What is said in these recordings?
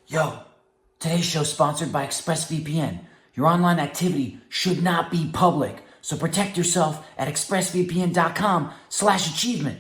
Yo, today's show is sponsored by ExpressVPN. Your online activity should not be public, so protect yourself at expressvpn.com/achievement.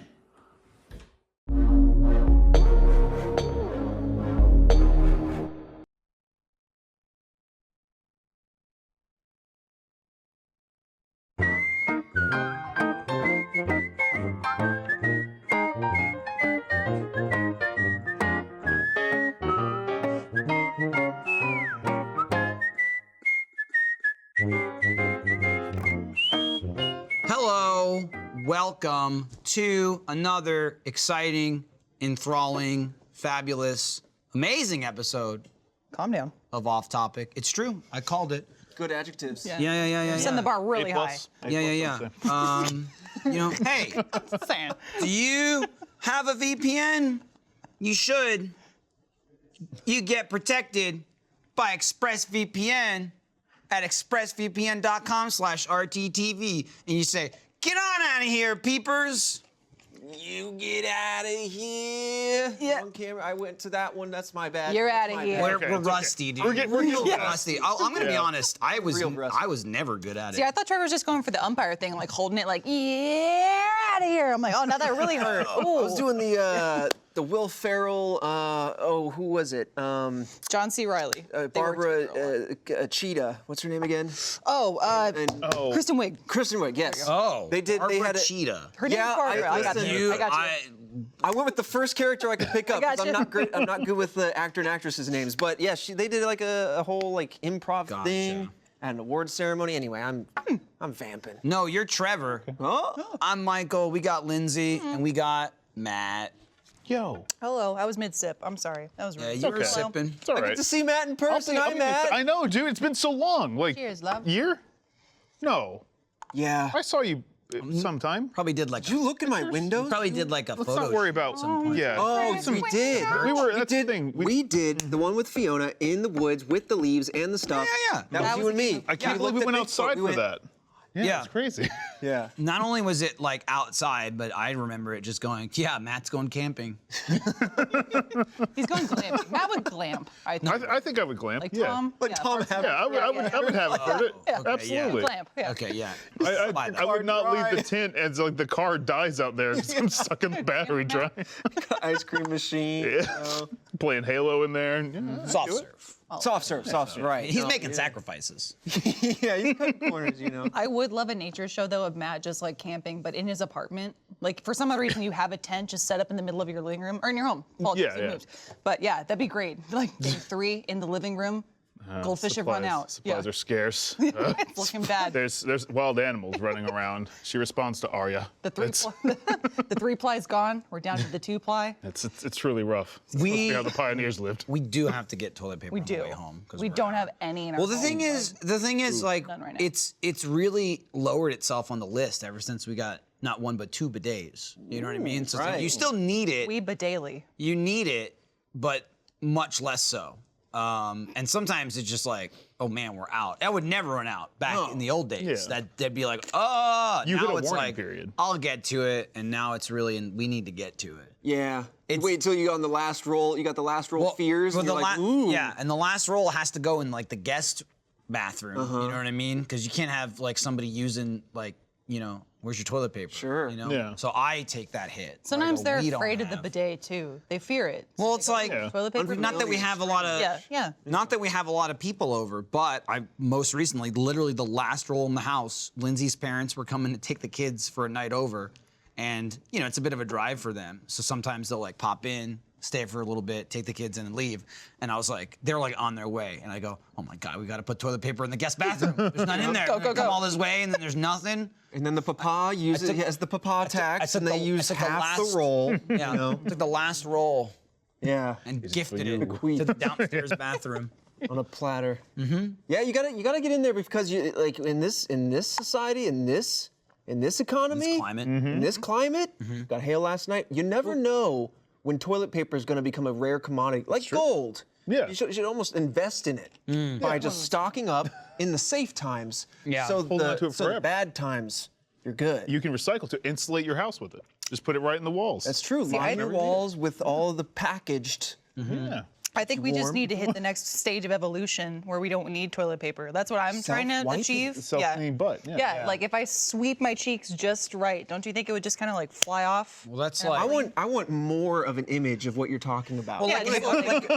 Hello, welcome to another exciting, enthralling, fabulous, amazing episode Calm down. of Off Topic. It's true, I called it. Good adjectives. Yeah. Send the bar really high. Yeah. Hey, Saying. do you have a VPN? You should. You get protected by ExpressVPN at expressvpn.com/rttv, and you say, "Get on out of here, peepers." You get out of here. Yeah. On camera. I went to that one. That's my bad. You're That's outta my here. bad. We're rusty, dude. We're getting rusty. I'm gonna be honest. I was Real rusty. never good at it. See, I thought Trevor was just going for the umpire thing, like holding it like, yeah, out of here. I'm like, oh, now that really hurt. I was Ooh. doing the Will Ferrell. Who was it? John C. Reilly. They worked Barbara together a lot. Cheetah. What's her name again? Kristen Wiig. Kristen Wiig. Yes. Oh, They did. They Barbara had a. Cheetah. Her name's Yeah, Barbara. I got listen, you. I got you. I went with the first character I could pick up. I got 'Cause you. I'm not good with the actor and actresses' names. But yeah, they did like a whole like improv Gotcha. thing, and an award ceremony. Anyway, I'm vamping. No, you're Trevor. Oh. I'm Michael. We got Lindsay, and we got Matt. Yo. Hello, I was mid-sip. I'm sorry. That was rude. Yeah, you were okay. sipping. It's all I right. get to see Matt in person. Hi, Matt. I know, dude. It's been so long. Like, Cheers, love. year? No. Yeah. I saw you sometime. Probably did like. Did you look in my windows? Probably did like a Let's photo. not worry about. Yeah. Oh, we did. we were. That's did. the thing. We did the one with Fiona in the woods with the leaves and the stuff. Yeah. That was That you was and me. I can't believe looked we at went Bigfoot, outside we for went- that. Yeah. It's crazy. Yeah. Not only was it like outside, but I remember it just going, yeah, Matt's going camping. He's going glamping. Matt would glamp, I think. I think I would glamp. Like yeah. Tom. Like yeah, Tom Parks and Hanks. Yeah, I would have it for it. Yeah. Absolutely. Glamp, yeah. Okay, yeah. I would not leave the tent as like the car dies out there because I'm stuck in the battery dry. Ice cream machine. Yeah. Playing Halo in there. And, Soft do it. serve. Soft serve. Right. He's No, making yeah. sacrifices. Yeah, he's cutting corners, you know. I would love a nature show though of Matt just like camping, but in his apartment. Like for some other reason, you have a tent just set up in the middle of your living room or in your home. Apologies, Yeah, he yeah. moved. But yeah, that'd be great. Like day 3 in the living room, goldfish have run out. Supplies are scarce. It's looking bad. There's wild animals running around. She responds to Arya. The 3-ply's gone. We're down to the 2-ply. It's truly rough. It's supposed to be how the pioneers lived. We do have to get toilet paper We on do. the way home. 'cause We we're don't out. have any in our Well, the home, thing is, like, None right now. it's really lowered itself on the list ever since we got not one but 2 bidets. You know what I mean? So it's like, right. you still need it. We daily. You need it, but much less so. And sometimes it's just like, oh man, we're out. That would never run out back in the old days. Yeah. That'd be like, oh, You now hit a it's warning like, period. I'll get to it, and now it's really, we need to get to it. Yeah. Wait until you got on the last roll. You got the last roll fears. well, And you're the like, la- ooh. Yeah, and the last roll has to go in like the guest bathroom. You know what I mean? Because you can't have like somebody using like, where's your toilet paper? Sure. You know? Yeah. So I take that hit. Sometimes Like, they're we don't afraid of the have. bidet too. They fear it. So Well, they it's go, like, Yeah. toilet paper. not that we have a lot of, Yeah. not that we have a lot of people over, but I most recently, literally the last roll in the house, Lindsay's parents were coming to take the kids for a night over, and it's a bit of a drive for them. So sometimes they'll like pop in, stay for a little bit, take the kids in and leave. And I was like, they're like on their way, and I go, oh my God, we got to put toilet paper in the guest bathroom. There's none in there. Go, They're gonna go. come all this way, and then there's nothing. And then the papa uses it as the papa tax, took and they the- I use took the half last- the roll. Yeah, You know? took the last roll Yeah. and gifted you. it to the downstairs bathroom. On a platter. Mm-hmm. Yeah, you gotta get in there because you like in this society, in this economy, Climate. in this climate. Got hail last night. You never know when toilet paper is going to become a rare commodity, like gold. Yeah. You should almost invest in it by just stocking up in the safe times. Yeah. So Hold on to it so the forever. bad times, you're good. You can recycle to insulate your house with it. Just put it right in the walls. That's true. See, Line I- your walls with all of the packaged. Yeah. I think we just warm. need to hit the next stage of evolution where we don't need toilet paper. That's what I'm trying to Self-wiping? achieve. Self-cleaning butt. Yeah. Yeah, like if I sweep my cheeks just right, don't you think it would just kind of like fly off? Well, that's And like. I want more of an image of what you're talking about. Well, Yeah, like, just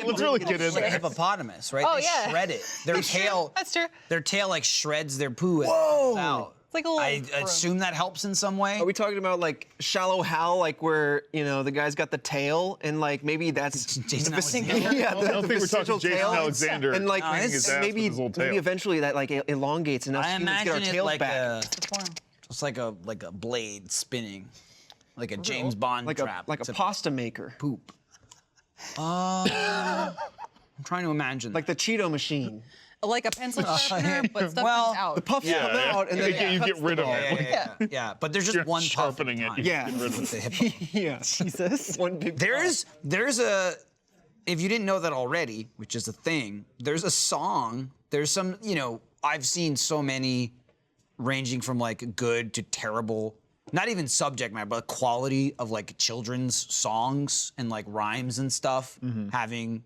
Let's really get into like a it. hippopotamus, right? Oh, They yeah. shred it. Their tail. That's true. Their tail like shreds their poo. Whoa. Out. It's like a little I broom. assume that helps in some way. Are we talking about like Shallow Hal, like where the guy's got the tail and like maybe that's Jason the Alexander? yeah, I don't think we're vestigial talking Jason tail. Alexander. And like No, cleaning his ass with maybe his little tail. maybe eventually that like elongates and us I humans get our imagine it tails like back. just like a blade spinning, like a James Bond like trap. a to pasta maker. poop. I'm trying to imagine. Like the Cheeto machine. Like a pencil sharpener, but stuff Well, comes out. The puffs come out and then you get rid of it. yeah, but there's just You're one puff at a sharpening it. time. Yeah. With the hippo. yeah. Jesus. One big There's a, if you didn't know that already, which is a thing, there's a song, there's some, I've seen so many ranging from like good to terrible, not even subject matter, but quality of like children's songs and like rhymes and stuff, having,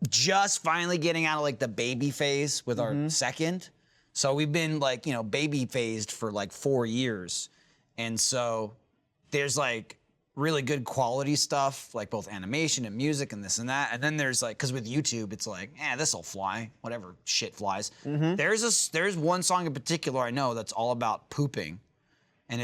just finally getting out of like the baby phase with our second. So we've been like, baby phased for like 4 years. And so there's like really good quality stuff, like both animation and music and this and that. And then there's like, cause with YouTube, it's like, this'll fly, whatever shit flies. There's one song in particular I know that's all about pooping. And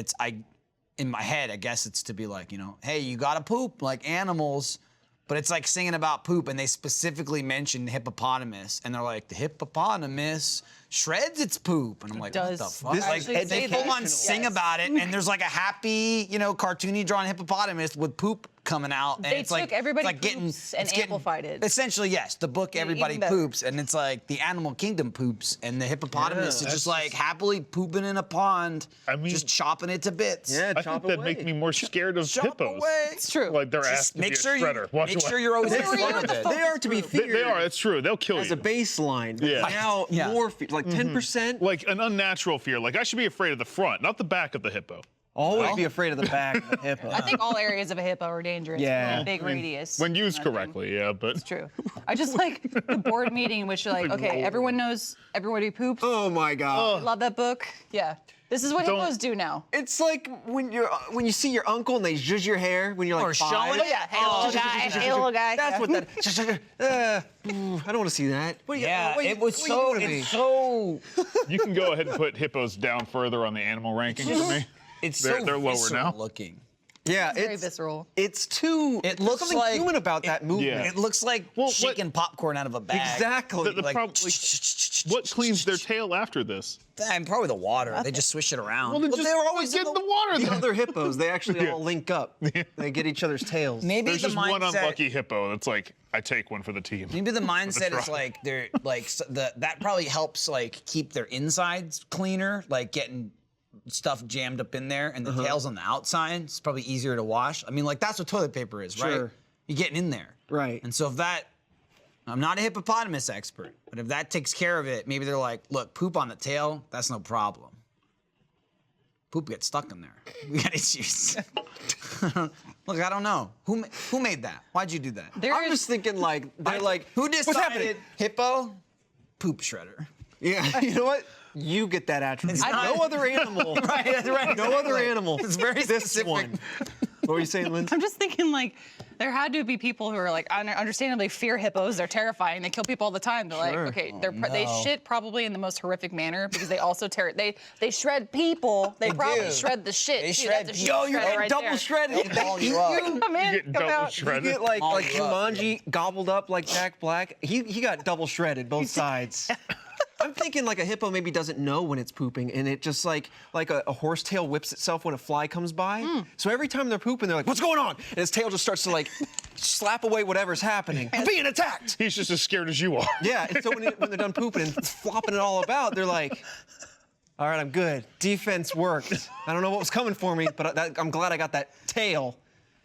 in my head, I guess it's to be like, hey, you gotta poop like animals. But it's like singing about poop, and they specifically mention hippopotamus, and they're like, the hippopotamus shreds its poop, and I'm like, what the fuck? This Like, actually they say full that. on sing Yes. about it, and there's like a happy, cartoony drawn hippopotamus with poop coming out, and They it's like took Everybody it's like getting Poops and it's getting- amplified it. Essentially, yes, the book Everybody even better. Poops, and it's like the animal kingdom poops, and the hippopotamus Yeah, is just like happily pooping in a pond, I mean- just chopping it to bits. Yeah, I chop think that'd away. make me more scared of Chop hippos. away. It's true. Like they're asked Just to be make a sure you shredder. Watch make what- sure you're always in They front are, of it. they are to be feared They are. It's true. They'll kill as you. a baseline. Yeah. Now Yeah. more like 10%. Like an unnatural fear. Like I should be afraid of the front, not the back of the hippo. Always be afraid of the back of the hippo. I think all areas of a hippo are dangerous. Yeah. A big radius. When used Nothing. correctly, yeah, but It's true. I just like the board meeting in which you're like, okay, everyone knows everybody poops. Oh my God. Love that book. Yeah. This is what Don't- hippos do now. It's like when you see your uncle and they zhuzh your hair when you're like Or 5. showing it. Yeah. Hey, little guy. Hey, little guy. That's Yeah. what that. I don't want to see that. What are you- Yeah, what are you- it was what are you so. doing to me? It's so. you can go ahead and put hippos down further on the animal rankings for me. It's They're- so they're lower visceral now. looking. Yeah, Very it's visceral. It's too. It there's looks something like human about that movement. Yeah. It looks like Well, shaking popcorn out of a bag. Exactly. The Like, problem- what cleans their tail after this? And probably the water. They just swish it around. Well, then But just they were always get in the water. The Then. other hippos, they actually Yeah. all link up. They get each other's tails. Maybe There's the just one mindset. unlucky hippo that's like, I take one for the team. Maybe the mindset is try. like they're like that probably helps like keep their insides cleaner, like getting stuff jammed up in there, and the tails on the outside. It's probably easier to wash. I mean, like that's what toilet paper is, right? Sure. You're getting in there. Right. And so if that, I'm not a hippopotamus expert, but if that takes care of it, maybe they're like, look, poop on the tail, that's no problem. Poop gets stuck in there. We got issues. Look, I don't know. Who made that? Why'd you do that? I'm just thinking like they're like, Who what's happening? decided hippo? Poop shredder. Yeah, you know what? You get that attribute. not- No other animal. Right. No other animal. It's very this specific. one. What were you saying, Lindsay? I'm just thinking like there had to be people who are like understandably fear hippos. They're terrifying. They kill people all the time. They're Sure. like, okay, they shit probably in the most horrific manner because they also they shred people. They probably do. shred the shit. They too. shred That's a people. Yo, you're shredder getting right double there. shredded. They'll ball you up. Come in, Getting come double out. You shredded. get like All you up. Jumanji gobbled up like Jack Black. He got double shredded both sides. I'm thinking like a hippo maybe doesn't know when it's pooping, and it just like a horsetail whips itself when a fly comes by. So every time they're pooping, they're like, "What's going on?" And his tail just starts to like slap away whatever's happening. I'm being attacked. He's just as scared as you are. Yeah. And so when they're done pooping and flopping it all about, they're like, "All right, I'm good. Defense worked. I don't know what was coming for me, but I'm glad I got that tail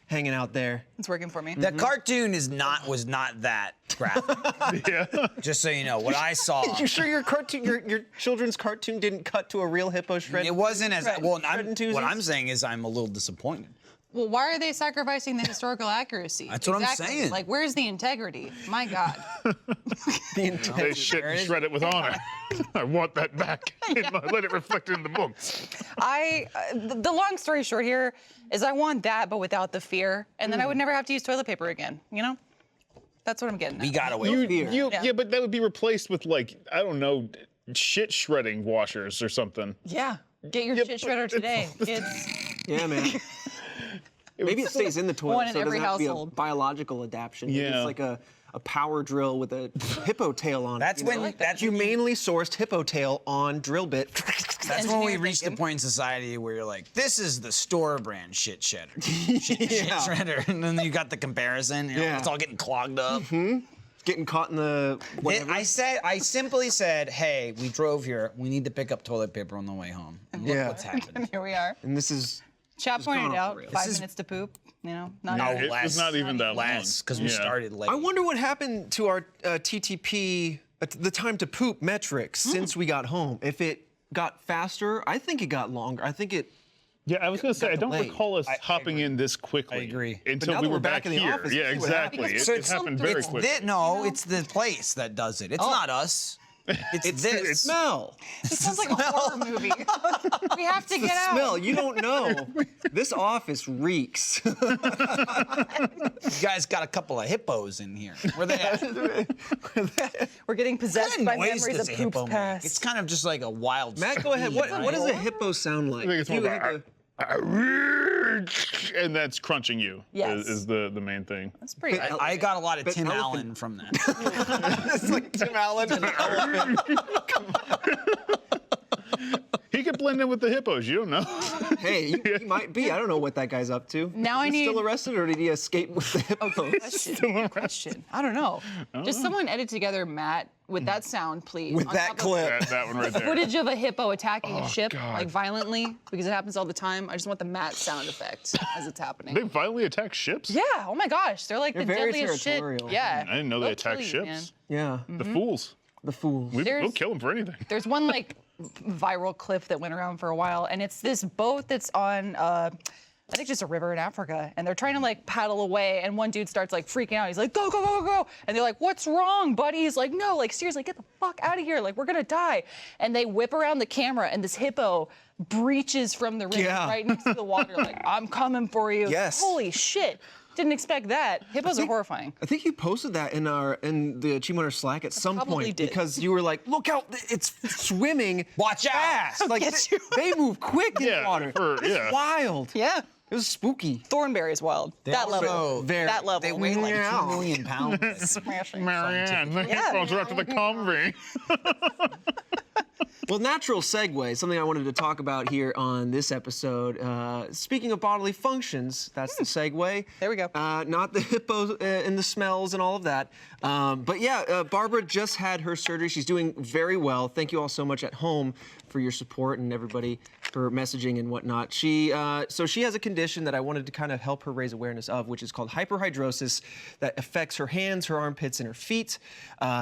hanging out there." It's working for me. The cartoon was not that graphic. Yeah. Just so you know, what I saw. You sure your cartoon, your children's cartoon didn't cut to a real hippo shred? It wasn't as well. Shredding twosies? What I'm saying is I'm a little disappointed. Well, why are they sacrificing the historical accuracy? That's what I'm saying. Like, where's the integrity? My God. They shit and shred it with honor. I want that back. Let it reflect in the books. The long story short here is I want that, but without the fear, and then I would never have to use toilet paper again. You know, that's what I'm getting. We At. got away. Yeah, but that would be replaced with like, I don't know, shit shredding washers or something. Yeah, get your shit shredder today, kids. Yeah, man. Maybe it stays in the toilet, One in so it doesn't every have to be a household. biological adaptation. Maybe Yeah. it's like a power drill with a hippo tail on it. That's you when- know? that's when you- humanely sourched hippo tail on drill bit. That's when we Engineer reach the thinking. point in society where you're like, this is the store brand shit shredder. Shit shredder. And then you got the comparison. You know, Yeah. It's all getting clogged up. Getting caught in the whatever. I simply said, hey, we drove here. We need to pick up toilet paper on the way home. And look Yeah. what's happened. Here we are. And this is Chap gone pointed off the out rails. 5 This is- minutes to poop. You know, not No, even. It was not even that long. less, because we Yeah. started late. I wonder what happened to our TTP, the time to poop metric since we got home. If it got faster, I think it got longer. I think it. Yeah, I was gonna say, I don't delayed. recall us hopping in this quickly. I agree. Until now we that were we're back in the here. office, Yeah, let's see what exactly. happens. It happened very it's quickly. it's the place that does it. It's not us. It's this. Smell. This sounds like a horror movie. We have to get out. Smell. You don't know. This office reeks. You guys got a couple of hippos in here. Where they at? We're getting possessed What by noise memories does of a poops hippo make? past. It's kind of just like a wild. Matt, go ahead. What scream, does right? a hippo sound like? I think it's more You about, have and that's crunching you. Yes. Is the main thing. That's pretty. I got a lot of But Tim elephant- Allen from that. It's like Tim Allen and an elephant. He could blend in with the hippos. You don't know. Hey, he might be. I don't know what that guy's up to. Now I Is he need- still arrested, or did he escape with the hippos? Question. I don't know. Just someone edit together Matt with that sound, please. With on that top of clip. That one right there. Footage of a hippo attacking a ship, God. like violently, because it happens all the time. I just want the Matt sound effect as it's happening. They violently attack ships? Yeah. Oh my gosh, they're like They're the very deadliest shit. territorial. Yeah. I didn't know they They'll attack kill you, ships. man. Yeah, The fools. the fools. We'll There's- kill them for anything. There's one like viral clip that went around for a while, and it's this boat that's on, I think just a river in Africa, and they're trying to like paddle away, and one dude starts like freaking out. He's like, go, go, go, go, go. And they're like, what's wrong, buddy? He's like, no, like seriously, get the fuck out of here. Like, we're gonna die. And they whip around the camera, and this hippo breaches from the river Yeah. right into the water, like, I'm coming for you. Yes. Holy shit. Didn't expect that. Hippos are horrifying. I think you posted that in the Achievement Hunter Slack at some probably point did. because you were like, "Look out! It's swimming Watch out. fast! Like Get you. they move quick in Yeah, water. for- It's yeah. wild. Yeah. It was spooky. Thornberry's wild. That level. also- Very- That level. They weigh like Meow. 2 million pounds. Smashing. Marianne, the Yeah. hippos are after the convey. Well, natural segue, something I wanted to talk about here on this episode. Speaking of bodily functions, that's the segue. There we go. Not the hippo and the smells and all of that. But yeah, Barbara just had her surgery. She's doing very well. Thank you all so much at home for your support and everybody for messaging and whatnot. So she has a condition that I wanted to kind of help her raise awareness of, which is called hyperhidrosis, that affects her hands, her armpits, and her feet,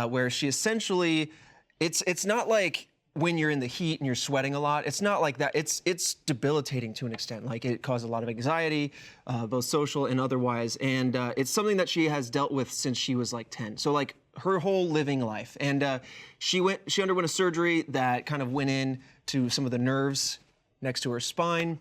where she essentially, it's not like when you're in the heat and you're sweating a lot. It's not like that. It's debilitating to an extent. Like it causes a lot of anxiety, both social and otherwise. And it's something that she has dealt with since she was like 10. So like her whole living life. And she underwent a surgery that kind of went in to some of the nerves next to her spine.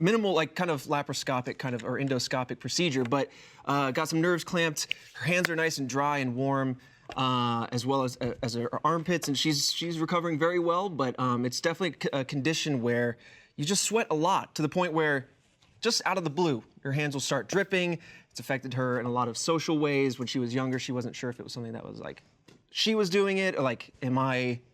Minimal, like kind of laparoscopic kind of or endoscopic procedure, but got some nerves clamped. Her hands are nice and dry and warm, as well as her armpits, and she's recovering very well. But it's definitely a condition where you just sweat a lot to the point where, just out of the blue, your hands will start dripping. It's affected her in a lot of social ways. When she was younger, she wasn't sure if it was something that was like she was doing it, or like,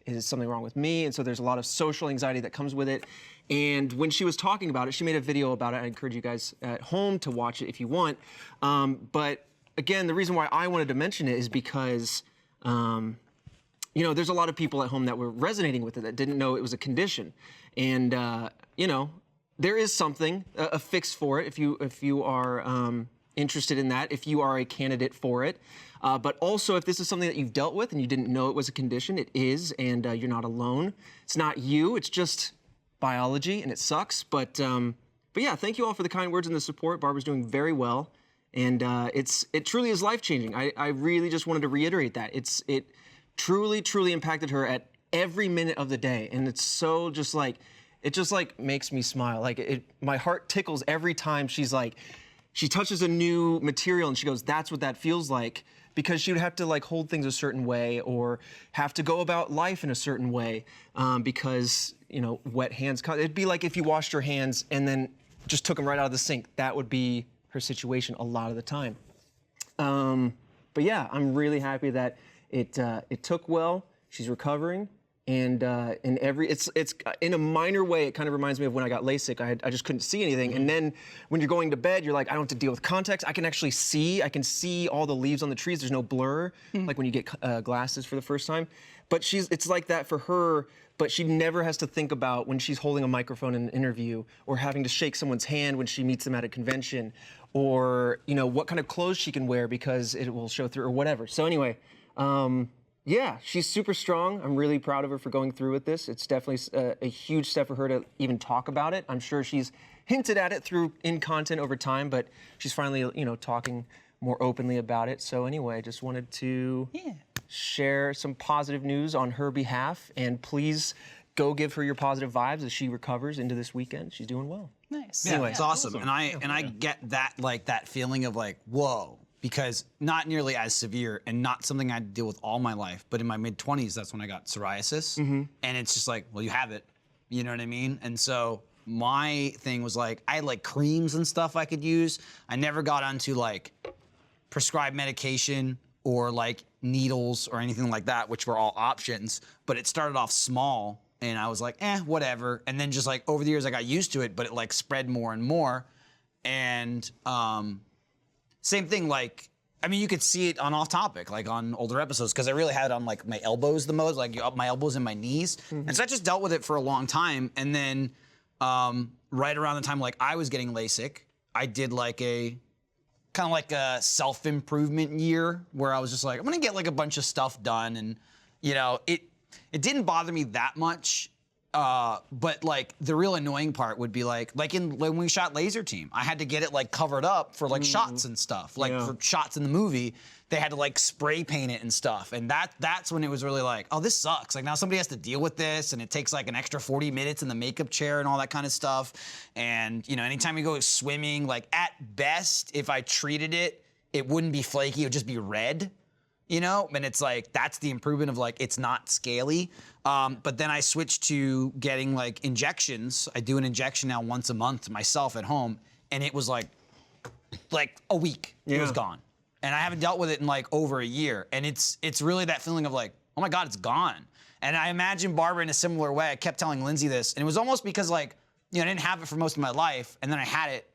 is something wrong with me? And so there's a lot of social anxiety that comes with it. And when she was talking about it, she made a video about it. I encourage you guys at home to watch it if you want. But again, the reason why I wanted to mention it is because, there's a lot of people at home that were resonating with it that didn't know it was a condition. And, there is something, a fix for it if you are interested in that, if you are a candidate for it. But also, if this is something that you've dealt with and you didn't know it was a condition, it is, and you're not alone. It's not you, it's just biology, and it sucks. But But yeah, thank you all for the kind words and the support. Barbara's doing very well. And it truly is life-changing. I really just wanted to reiterate that. It truly, truly impacted her at every minute of the day. And it's so just like, it just like makes me smile. Like my heart tickles every time she touches a new material and she goes, that's what that feels like. Because she would have to like hold things a certain way or have to go about life in a certain way because, you know, wet hands. It'd be like if you washed your hands and then just took them right out of the sink. That would be her situation a lot of the time. But yeah, I'm really happy that it took well. She's recovering. And it's in a minor way, it kind of reminds me of when I got LASIK. I just couldn't see anything. And then when you're going to bed, you're like, I don't have to deal with context. I can actually see. I can see all the leaves on the trees. There's no blur, like when you get glasses for the first time. But it's like that for her. But she never has to think about when she's holding a microphone in an interview or having to shake someone's hand when she meets them at a convention, or you know what kind of clothes she can wear because it will show through or whatever. So anyway. Yeah, she's super strong. I'm really proud of her for going through with this. It's definitely a huge step for her to even talk about it. I'm sure she's hinted at it in content over time, but she's finally, you know, talking more openly about it. So anyway, I just wanted to share some positive news on her behalf, and please go give her your positive vibes as she recovers into this weekend. She's doing well. Nice. Yeah, Anyway. it's awesome. And I get that, like, that feeling of like, whoa. Because not nearly as severe and not something I had to deal with all my life. But in my mid-20s, that's when I got psoriasis. And it's just like, well, you have it. You know what I mean? And so my thing was like, I had like creams and stuff I could use. I never got onto like prescribed medication or like needles or anything like that, which were all options. But it started off small and I was like, whatever. And then just like over the years, I got used to it, but it like spread more and more. And, same thing, like, I mean, you could see it on Off Topic, like on older episodes, because I really had it on like my elbows the most, like up my elbows and my knees. And so I just dealt with it for a long time. And then right around the time like I was getting LASIK, I did like kind of like a self-improvement year where I was just like, I'm gonna get like a bunch of stuff done. And, you know, it didn't bother me that much. But like the real annoying part would be like when we shot Laser Team, I had to get it like covered up for like shots and stuff. Like for shots in the movie, they had to like spray paint it and stuff. And that's when it was really like, oh, this sucks. Like now somebody has to deal with this and it takes like an extra 40 minutes in the makeup chair and all that kind of stuff. And you know, anytime you go swimming, like at best, if I treated it, it wouldn't be flaky, it would just be red. You know, and it's like, that's the improvement of like, it's not scaly. But then I switched to getting like injections. I do an injection now once a month myself at home. And it was like a week, it was gone. And I haven't dealt with it in like over a year. And it's really that feeling of like, oh my God, it's gone. And I imagine Barbara in a similar way. I kept telling Lindsay this. And it was almost because like, you know, I didn't have it for most of my life. And then I had it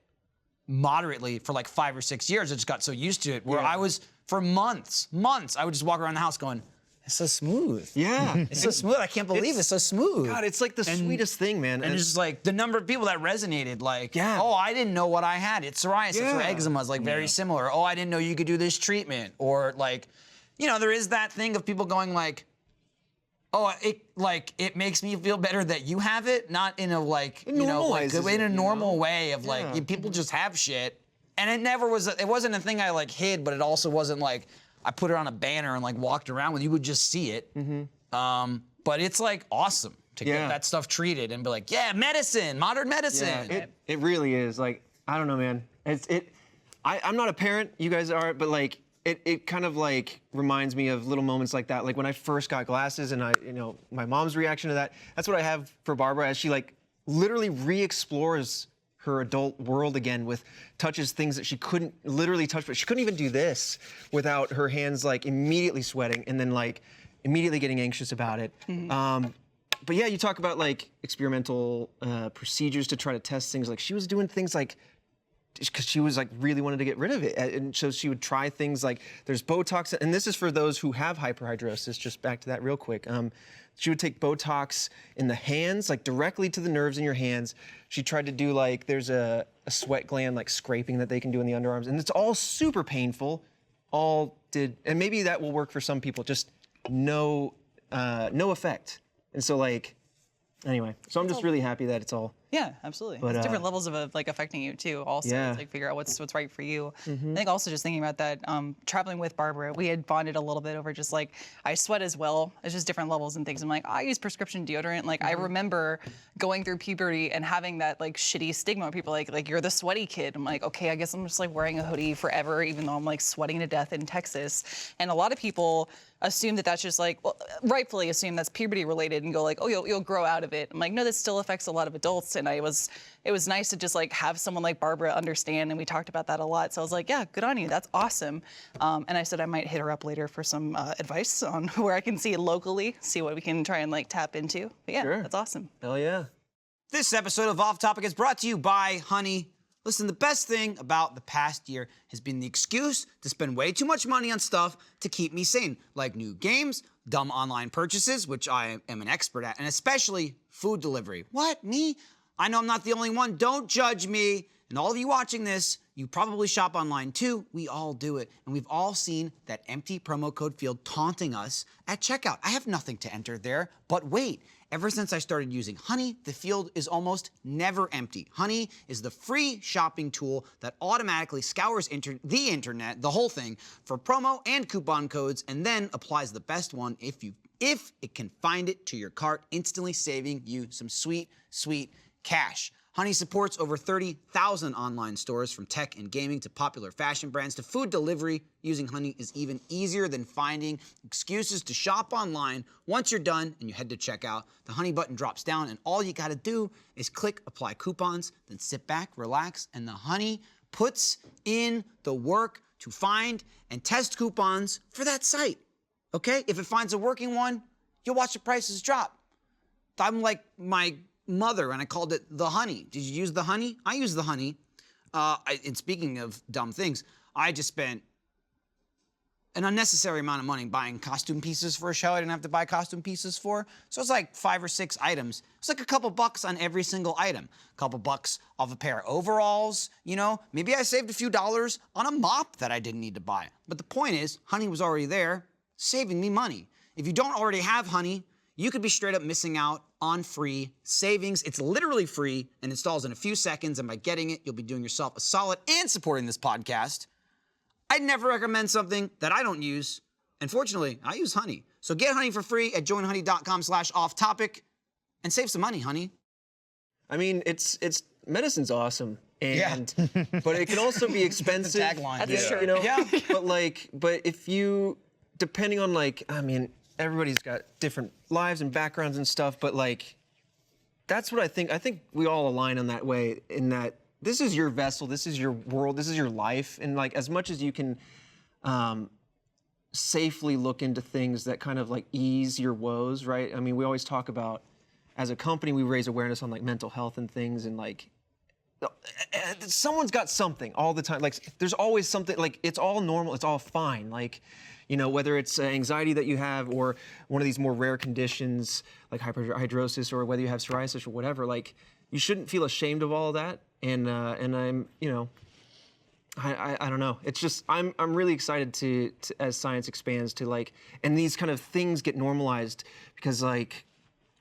moderately for like 5 or 6 years. I just got so used to it where I was, for months, I would just walk around the house going, it's so smooth. Yeah. It's so smooth. I can't believe it's so smooth. God, it's like the sweetest thing, man. And it's just like the number of people that resonated, like, oh, I didn't know what I had. It's psoriasis or eczema is like very similar. Oh, I didn't know you could do this treatment. Or like, you know, there is that thing of people going like, oh, it makes me feel better that you have it, not in a like, you know, like in a normal way of like, people just have shit. And it wasn't a thing I like hid, but it also wasn't like I put it on a banner and like walked around with. You would just see it. But it's like awesome to get that stuff treated and be like, yeah, medicine, modern medicine. Yeah, it really is. Like, I don't know, man. I'm not a parent, you guys are, but like it kind of like reminds me of little moments like that. Like when I first got glasses and my mom's reaction to that. That's what I have for Barbara as she like literally re-explores her adult world again with touches things that she couldn't literally touch, but she couldn't even do this without her hands like immediately sweating and then like immediately getting anxious about it. But yeah, you talk about like experimental procedures to try to test things. Like she was doing things like, because she was like really wanted to get rid of it. And so she would try things like there's Botox, and this is for those who have hyperhidrosis, just back to that real quick. She would take Botox in the hands, like directly to the nerves in your hands. She tried to do like, there's a sweat gland like scraping that they can do in the underarms. And it's all super painful, and maybe that will work for some people, just no effect. And so like, anyway, so I'm just really happy that it's all Yeah, absolutely. But, It's different levels of like affecting you too. Also, Yeah. to like figure out what's right for you. I think also just thinking about that, traveling with Barbara, we had bonded a little bit over just like I sweat as well. It's just different levels and things. I'm like, I use prescription deodorant. Like I remember going through puberty and having that like shitty stigma. People like you're the sweaty kid. I'm like, okay, I guess I'm just like wearing a hoodie forever, even though I'm like sweating to death in Texas. And a lot of people assume that that's just like, well, rightfully assume that's puberty related and go like, oh, you'll grow out of it. I'm like, no, this still affects a lot of adults. And it was nice to just like have someone like Barbara understand. And we talked about that a lot. So I was like, yeah, good on you. That's awesome. And I said I might hit her up later for some advice on where I can see it locally, see what we can try and like tap into. But yeah, Sure. that's awesome. Hell yeah. This episode of Off Topic is brought to you by Honey. Listen, the best thing about the past year has been the excuse to spend way too much money on stuff to keep me sane, like new games, dumb online purchases, which I am an expert at, and especially food delivery. What, me? I know I'm not the only one. Don't judge me. And all of you watching this, you probably shop online too. We all do it. And we've all seen that empty promo code field taunting us at checkout. I have nothing to enter there, but wait. Ever since I started using Honey, the field is almost never empty. Honey is the free shopping tool that automatically scours the internet, the whole thing, for promo and coupon codes, and then applies the best one if it can find it to your cart, instantly saving you some sweet, sweet cash. Honey supports over 30,000 online stores, from tech and gaming to popular fashion brands to food delivery. Using Honey is even easier than finding excuses to shop online. Once you're done and you head to checkout, the Honey button drops down and all you gotta do is click apply coupons, then sit back, relax, and the Honey puts in the work to find and test coupons for that site. Okay? If it finds a working one, you'll watch the prices drop. I'm like my mother, and I called it the Honey. Did you use the Honey? I use the Honey. And speaking of dumb things, I just spent an unnecessary amount of money buying costume pieces for a show I didn't have to buy costume pieces for. So it's like 5 or 6 items. It's like a couple bucks on every single item. A couple bucks off a pair of overalls, you know? Maybe I saved a few dollars on a mop that I didn't need to buy. But the point is, Honey was already there, saving me money. If you don't already have Honey, you could be straight up missing out on free savings. It's literally free and installs in a few seconds, and by getting it, you'll be doing yourself a solid and supporting this podcast. I'd never recommend something that I don't use, and fortunately, I use Honey. So get Honey for free at joinhoney.com/offtopic and save some money, honey. I mean, it's medicine's awesome, and but it can also be expensive. Tagline. That's true. You know, Yeah. but if you, depending on I mean, everybody's got different lives and backgrounds and stuff, but like, that's what I think. I think we all align on that way, in that this is your vessel, this is your world, this is your life, and like, as much as you can safely look into things that kind of like ease your woes, right? I mean, we always talk about, as a company, we raise awareness on like mental health and things, and like, someone's got something all the time. Like, there's always something. Like, it's all normal, it's all fine. Like, you know, whether it's anxiety that you have, or one of these more rare conditions like hyperhidrosis, or whether you have psoriasis or whatever, like, you shouldn't feel ashamed of all of that. And I'm, you know, I don't know. It's just, I'm really excited to as science expands, to like, and these kind of things get normalized, because like,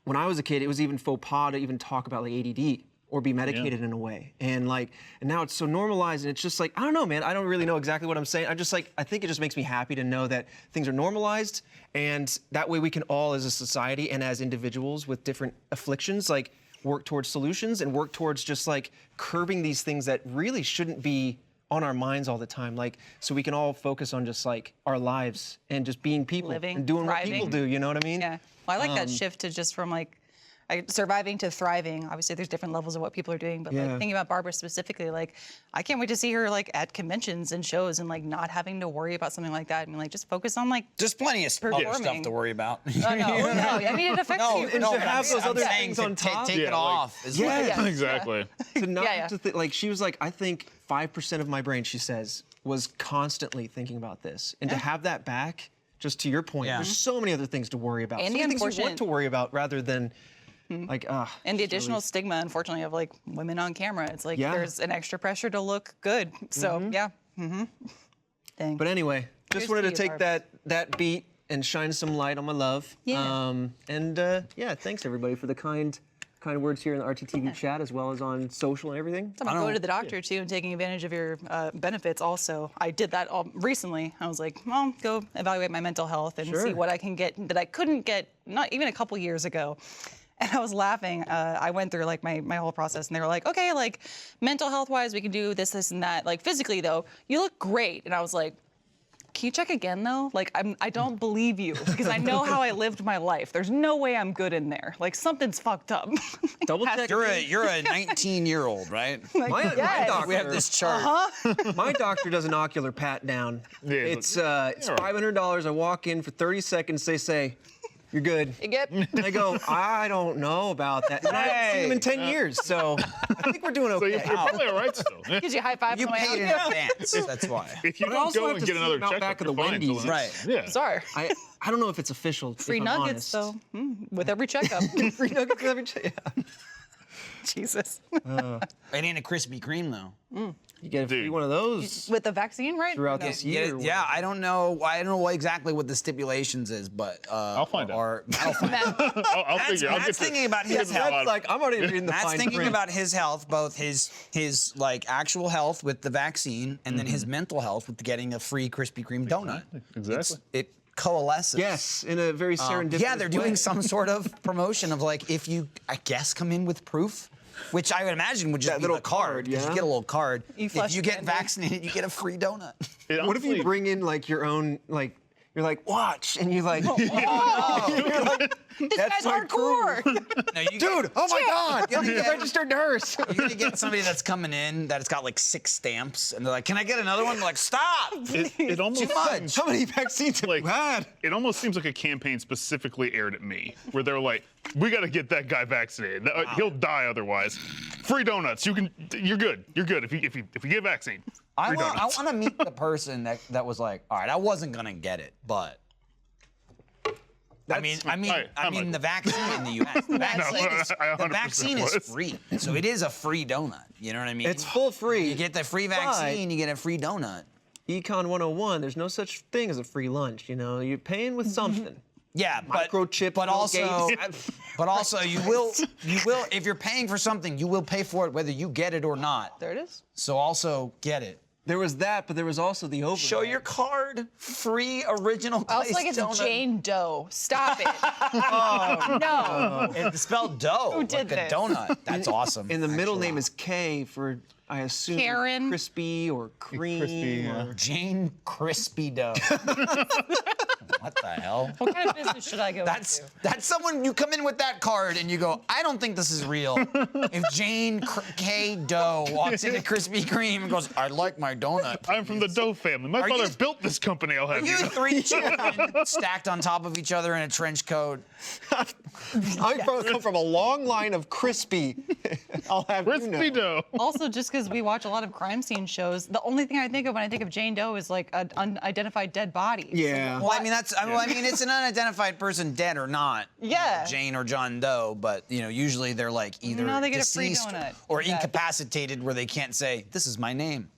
when I was a kid, it was even faux pas to even talk about like ADD or be medicated in a way. And like, and now it's so normalized, and it's just like, I don't know, man. I don't really know exactly what I'm saying. I'm just like, I think it just makes me happy to know that things are normalized, and that way we can all, as a society and as individuals with different afflictions, like, work towards solutions and work towards just like curbing these things that really shouldn't be on our minds all the time. Like, so we can all focus on just like our lives and just being people, Living, and doing thriving. what people do, you know what I mean? Yeah. Well, I like that shift to just from like surviving to thriving. Obviously, there's different levels of what people are doing, but like thinking about Barbara specifically, like I can't wait to see her like at conventions and shows, and like not having to worry about something like that, and like just focus on like. There's plenty of other stuff Performing. to worry about. Oh, no, I mean, it affects you. and to have those other saying things to on top. take it Yeah, like- off. Is Yeah. like, Exactly. To not Yeah, have to think, like, she was like, I think 5% of my brain, she says, was constantly thinking about this. And to have that back, just to your point, there's so many other things to worry about. And so the many things you unfortunate- want to worry about, rather than like, And the additional stigma, unfortunately, of like women on camera. It's like Yeah. there's an extra pressure to look good. So yeah. Dang. But anyway, just Here's wanted to to you, take Barb. that beat and shine some light on my love. Yeah. And yeah, thanks everybody for the kind kind words here in the RTTV chat as well as on social and everything. I'm going to the doctor too and taking advantage of your benefits also. I did that recently. I was like, well, go evaluate my mental health and see what I can get that I couldn't get not even a couple years ago. And I was laughing. I went through like my whole process and they were like, okay, like mental health wise, we can do this, this and that. Like physically though, you look great. And I was like, can you check again though? Like I don't believe you because I know how I lived my life. There's no way I'm good in there. Like something's fucked up. Double check. You're a 19-year-old, right? My doctor. We have this chart. My doctor does an ocular pat down. Yeah, It's $500. I walk in for 30 seconds. They say, "You're good." Yep. And I go, "I don't know about that." And I haven't seen him in 10 years, so I think we're doing So okay. you're probably all right still. Gives you a high five. You on the way paid in out. advance. That's why. If you But I don't also go have and to get see another him out checkup, back at you're the fine Wendy's. until Right. Yeah. Sorry. I don't know if it's official. Free if I'm nuggets honest. though. With every checkup. Free nuggets every yeah. Jesus. It ain't a Krispy Kreme though. You get a free Dude. one of those With the vaccine, right? throughout No. this year. Yeah, I don't know. I don't know what exactly what the stipulations is, but I'll find out. I'll find out. I'll figure. I'll That's get to- thinking about his That's health. That's like I'm already reading the That's fine thinking print. about his health, both his like actual health with the vaccine, and then his mental health with getting a free Krispy Kreme donut. Exactly. It coalesces. Yes, in a very serendipitous Yeah, they're doing way. some sort of promotion of like if you, I guess, come in with proof. Which I would imagine would just That be little the card. card, 'Cause yeah. You get a little card. You flush If you the get Band-Aid. vaccinated, you get a free donut. It What if you honestly- bring in like your own like you're like watch and you like This That's guy's my hardcore. No, you dude, oh my god, Yeah. you registered nurse. You're gonna get somebody that's coming in that's got like 6 stamps, and they're like, "Can I get another one?" They're like, "Stop! It almost Too much." seems How many vaccines have like you had? it almost seems like a campaign specifically aired at me, where they're like, "We got to get that guy vaccinated. He'll die otherwise. Free donuts. You're good. You're good if you get vaccine. I Free want donuts." to meet the person that was like, "All right, I wasn't gonna get it, but." I mean, Hi, the Michael. vaccine in the U.S. The vaccine, No, is, I 100% the vaccine is was. free, so it is a free donut. You know what I mean? It's full free. You get the free vaccine, you get a free donut. Econ 101, there's no such thing as a free lunch, you know. You're paying with something. Yeah, but Microchip, but Bill also, Gates. but also, you will if you're paying for something, you will pay for it whether you get it or not. There it is. So also get it. There was that, but there was also the over. Show your card. Free original I also glazed like it's donut. Jane Doe. Stop it. No. It's spelled dough. Who did like this? a donut. That's awesome. And the middle actually. name is K for I assume Karen. crispy or cream. Crispy, or, Jane Crispy Dough. What the hell? What kind of business should I go into? That's someone you come in with that card and you go, I don't think this is real. If Jane K Doe walks into Krispy Kreme and goes, I like my donut. I'm from the Doe family. My Are father you- built this company. I'll have You you know. 3 children stacked on top of each other in a trench coat. I come from a long line of crispy. I'll have you know. Crispy dough. Also, just because we watch a lot of crime scene shows, the only thing I think of when I think of Jane Doe is like an unidentified dead body. Yeah. Well, I mean, it's an unidentified person, dead or not. Yeah. Jane or John Doe, but usually they're like either No, they get a free deceased donut. or Yeah. incapacitated, where they can't say, "This is my name."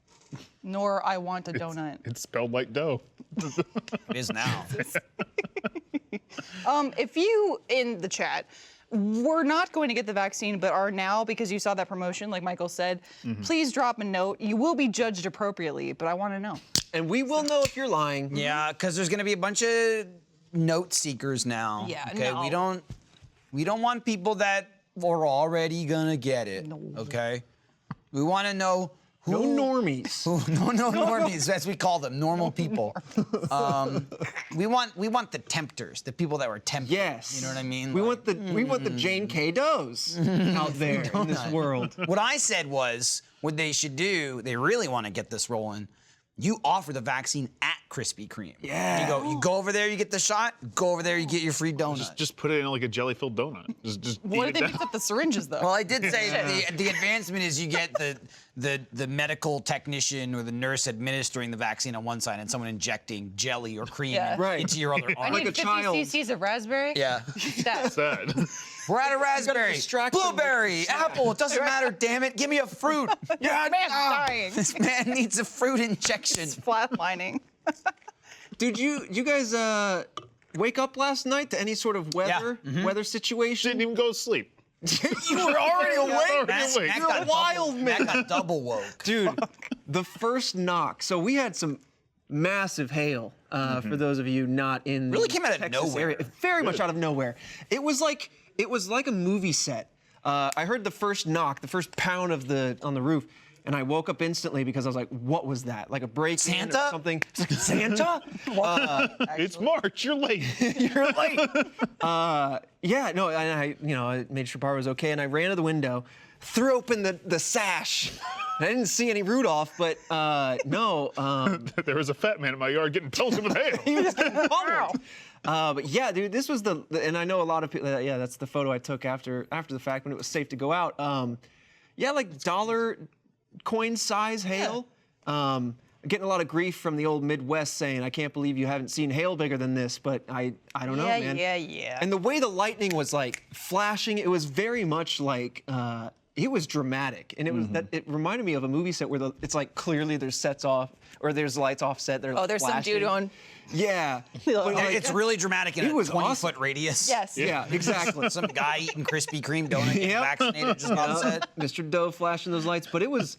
Nor I want a donut. It's spelled like dough. It is now. If you in the chat were not going to get the vaccine but are now because you saw that promotion, like Michael said, please drop a note. You will be judged appropriately, but I want to know. And we will know if you're lying. Yeah, because there's gonna be a bunch of note seekers now. Yeah, Okay, no. we don't want people that are already gonna get it. No. Okay, we want to know who. No normies. No normies, as we call them, normal people. We want the tempters, the people that were tempted. Yes. You know what I mean? We Like, want the Jane K. Does out there in this world. What I said was, what they should do, they really want to get this rolling, you offer the vaccine at Krispy Kreme. Yeah. You go over there, you get the shot, go over there, you get your free donut. Just put it in like a jelly-filled donut. Just What eat if it they down. mix up the syringes though? Well, I did say the advancement is you get the medical technician or the nurse administering the vaccine on one side and someone injecting jelly or cream Yeah. Right. into your other I arm. like need a 50 child. cc's of raspberry. Yeah. That. Sad. We're out of raspberry, distract them with blueberry, apple. It doesn't matter, damn it. Give me a fruit. Yeah, man's dying. This man needs a fruit injection. It's flatlining. Did you guys wake up last night to any sort of weather situation? Didn't even go to sleep. You were already awake. Matt- Matt You're a wild man. Matt got double woke. Dude, the first knock. So we had some massive hail. For those of you not in Really the came out of Texas nowhere. area. Very much out of nowhere. It was like a movie set. I heard the first knock, the first pound on the roof, and I woke up instantly because I was like, "What was that? Like a break-in or Santa? something? Santa? It's March. You're late. You're late." Yeah, no, and I made sure Barbara was okay, and I ran to the window, threw open the sash. I didn't see any Rudolph, but no. There was a fat man in my yard getting pelted with hail. He was getting pummeled. But yeah, dude, this was and I know a lot of people. Yeah, that's the photo I took after the fact when it was safe to go out. Yeah, like dollar coin size hail. Getting a lot of grief from the old Midwest saying, "I can't believe you haven't seen hail bigger than this." But I don't know, man. Yeah. And the way the lightning was like flashing, it was very much like. It was dramatic, and it was it reminded me of a movie set where it's like clearly there's sets off or there's lights offset. Oh, there's some dude on. Yeah. But, like, It's really dramatic in It a was 20-foot radius. Yes. yeah, exactly. Some guy eating Krispy Kreme donut, getting Yep. vaccinated just on set. Mr. Doe flashing those lights, but it was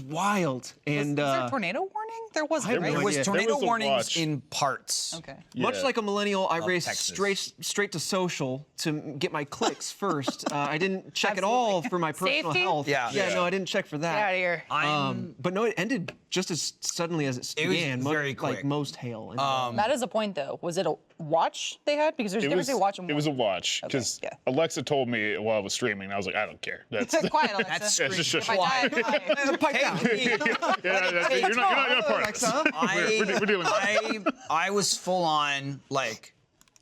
wild. And Was there a tornado warning? There wasn't, have right? no There was idea. tornado There was a warnings watch. in parts. Okay. much Yeah. like a millennial, I raced Texas. straight to social to get my clicks first. I didn't check at all for my personal Safety? health. Yeah. No, I didn't check for that. Get out of here. But no, it ended just as suddenly as it It was began. very like quick. most hail. And, That is a point, though. Was it a watch they had? Because there's a difference between watch and It was a watch because yeah. Alexa told me while I was streaming. And I was like, I don't care. That's Quiet, Alexa. That's it's just If I die, die. pipe down. you're not a part of this. We're dealing with it. I was full on like,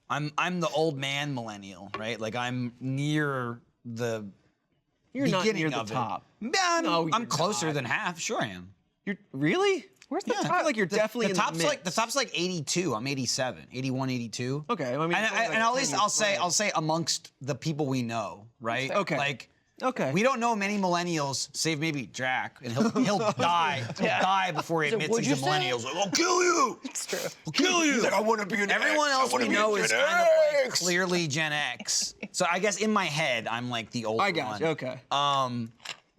I'm the old man millennial, right? Like I'm near the You're not beginning near the of it. top. Yeah, No, I'm you're closer not. than half. Sure, I am. You're really? Where's the I top? feel like you're definitely The in top's the mid. like the top's like 82. I'm 87, 81, 82. Okay, I mean, and, it's only like and at 10 least years I'll say amongst the people we know, right? Okay. Like. Okay. We don't know many millennials, save maybe Jack, and he'll die. He'll die before he admits "What'd he's a you say?" millennial. He's like, I'll kill you. It's true. I'll kill you. I want to be an Everyone X. I else wanna we be a know is Gen kind of like X. clearly Gen X. So I guess in my head, I'm like the older I got one. you. Okay.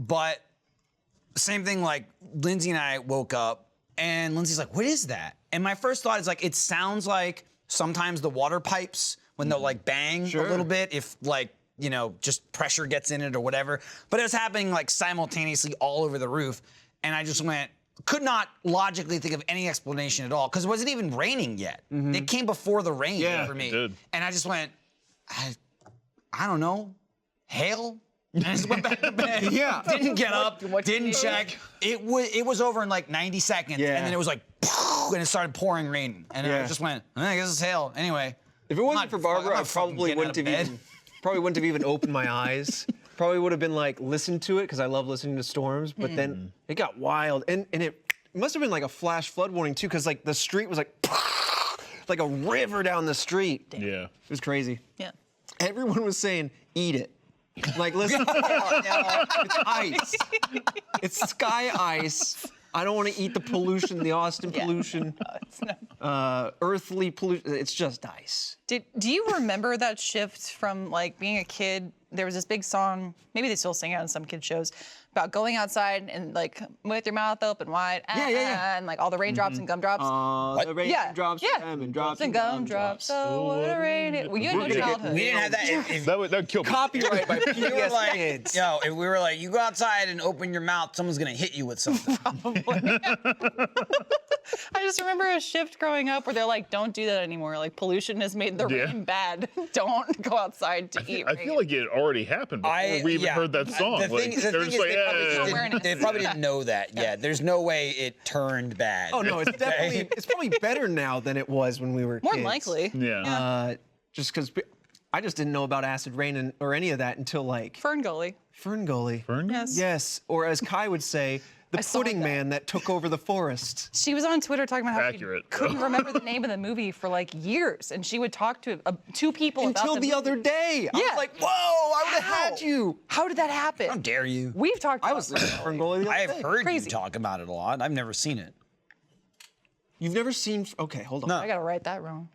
But same thing, like Lindsay and I woke up and Lindsay's like, what is that? And my first thought is like, it sounds like sometimes the water pipes when they'll like bang a little bit if like, you know, just pressure gets in it or whatever. But it was happening like simultaneously all over the roof. And I just could not logically think of any explanation at all because it wasn't even raining yet. It came before the rain Yeah, for me. it did. And I just went, I don't know, hail? And I just went back to bed. Yeah. Didn't get up, didn't check. It was over in like 90 seconds. Yeah. And then it was like, and it started pouring rain. And I Yeah. just went, I guess it's hail. Anyway. If it wasn't for Barbara, I'm I not fucking probably getting wouldn't out have of even bed. opened my eyes. Probably would have been like listened to it because I love listening to storms. But then it got wild, and it must have been like a flash flood warning too, because like the street was like a river down the street. Yeah. It was crazy. Yeah. Everyone was saying, "Eat it." Like, listen, it's ice. It's sky ice. I don't want to eat the pollution, the Austin pollution, earthly pollution. It's just ice. Do you remember that shift from like being a kid? There was this big song, maybe they still sing it on some kid shows, about going outside and like with your mouth open wide, Yeah. and like all the raindrops and gumdrops. The raindrops, lemon drops, and gumdrops. Oh, what a rain! Well, you had no childhood. We didn't have that. That would kill me. Copyright by We were PBS like, Kids. yo, if we were like, you go outside and open your mouth, someone's gonna hit you with something. I just remember a shift growing up where they're like, don't do that anymore. Like pollution has made the Yeah. rain bad. Don't go outside to eat I rain. feel like it already happened before we even heard that song. The thing, Like, the they were thing just is, like, they, probably "Yeah." didn't, Awareness. they probably didn't know that yet. There's no way it turned bad. Oh no, it's definitely it's probably better now than it was when we were More kids. than likely. Yeah. Just because I just didn't know about acid rain or any of that until like Fern Gully. Fern Gully. Yes. Yes, or as Kai would say, the I saw pudding that. man that took over the forest. She was on Twitter talking about how Accurate. she couldn't remember the name of the movie for like years, and she would talk to two people Until about the movie. other day. I Yeah. was like, whoa, I would have How? had you. How did that happen? How dare you? We've talked about I was listening to Fern Gully the other I have day. heard Crazy. you talk about it a lot. I've never seen it. You've never seen, okay, hold on. No. I gotta write that wrong.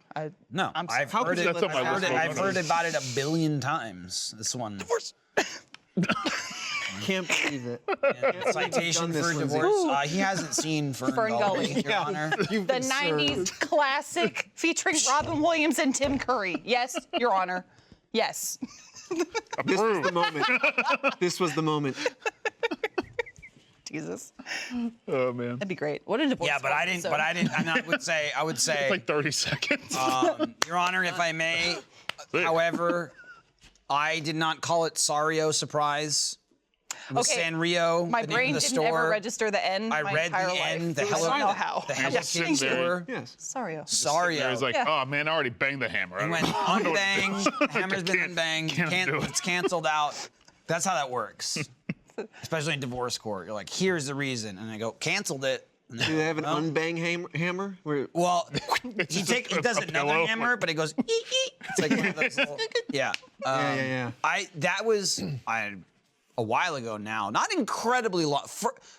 No, I'm sorry. I've How heard could it. you- that's on my list. I've heard about it a billion times. This one. Can't believe it. Citation Done this, for Lindsay. divorce. He hasn't seen Fern Gully. Your Honor. You've The been served. 90s classic featuring Robin Williams and Tim Curry. Yes, Your Honor. Yes. This was the moment. This was the moment. Jesus. Oh man. That'd be great. What a divorce. Yeah, but I didn't. But I didn't. And I would say. It's like 30 seconds. Your Honor, if I may. However, I did not call it Sario surprise. It was Okay, Sanrio. My the name brain of the didn't ever store. read the end. I my read entire the life. end. The I Hello, don't know how. the Hello Just Kitty sitting there. store. Yes. Sario. Sario. He's like, Yeah. oh man, I already banged the hammer. I It don't went know. I don't know what to do. unbanged. The hammer's been Can't- unbanged. can't do it. It's canceled out. That's how that works. Especially in divorce court. You're like, here's the reason. And I go, canceled it. And Do they have an unbang hammer? Where Well, he just does a another pillow. hammer, but it goes. Ee, ee. It's like one of those little, yeah. yeah. That was a while ago now. Not incredibly long.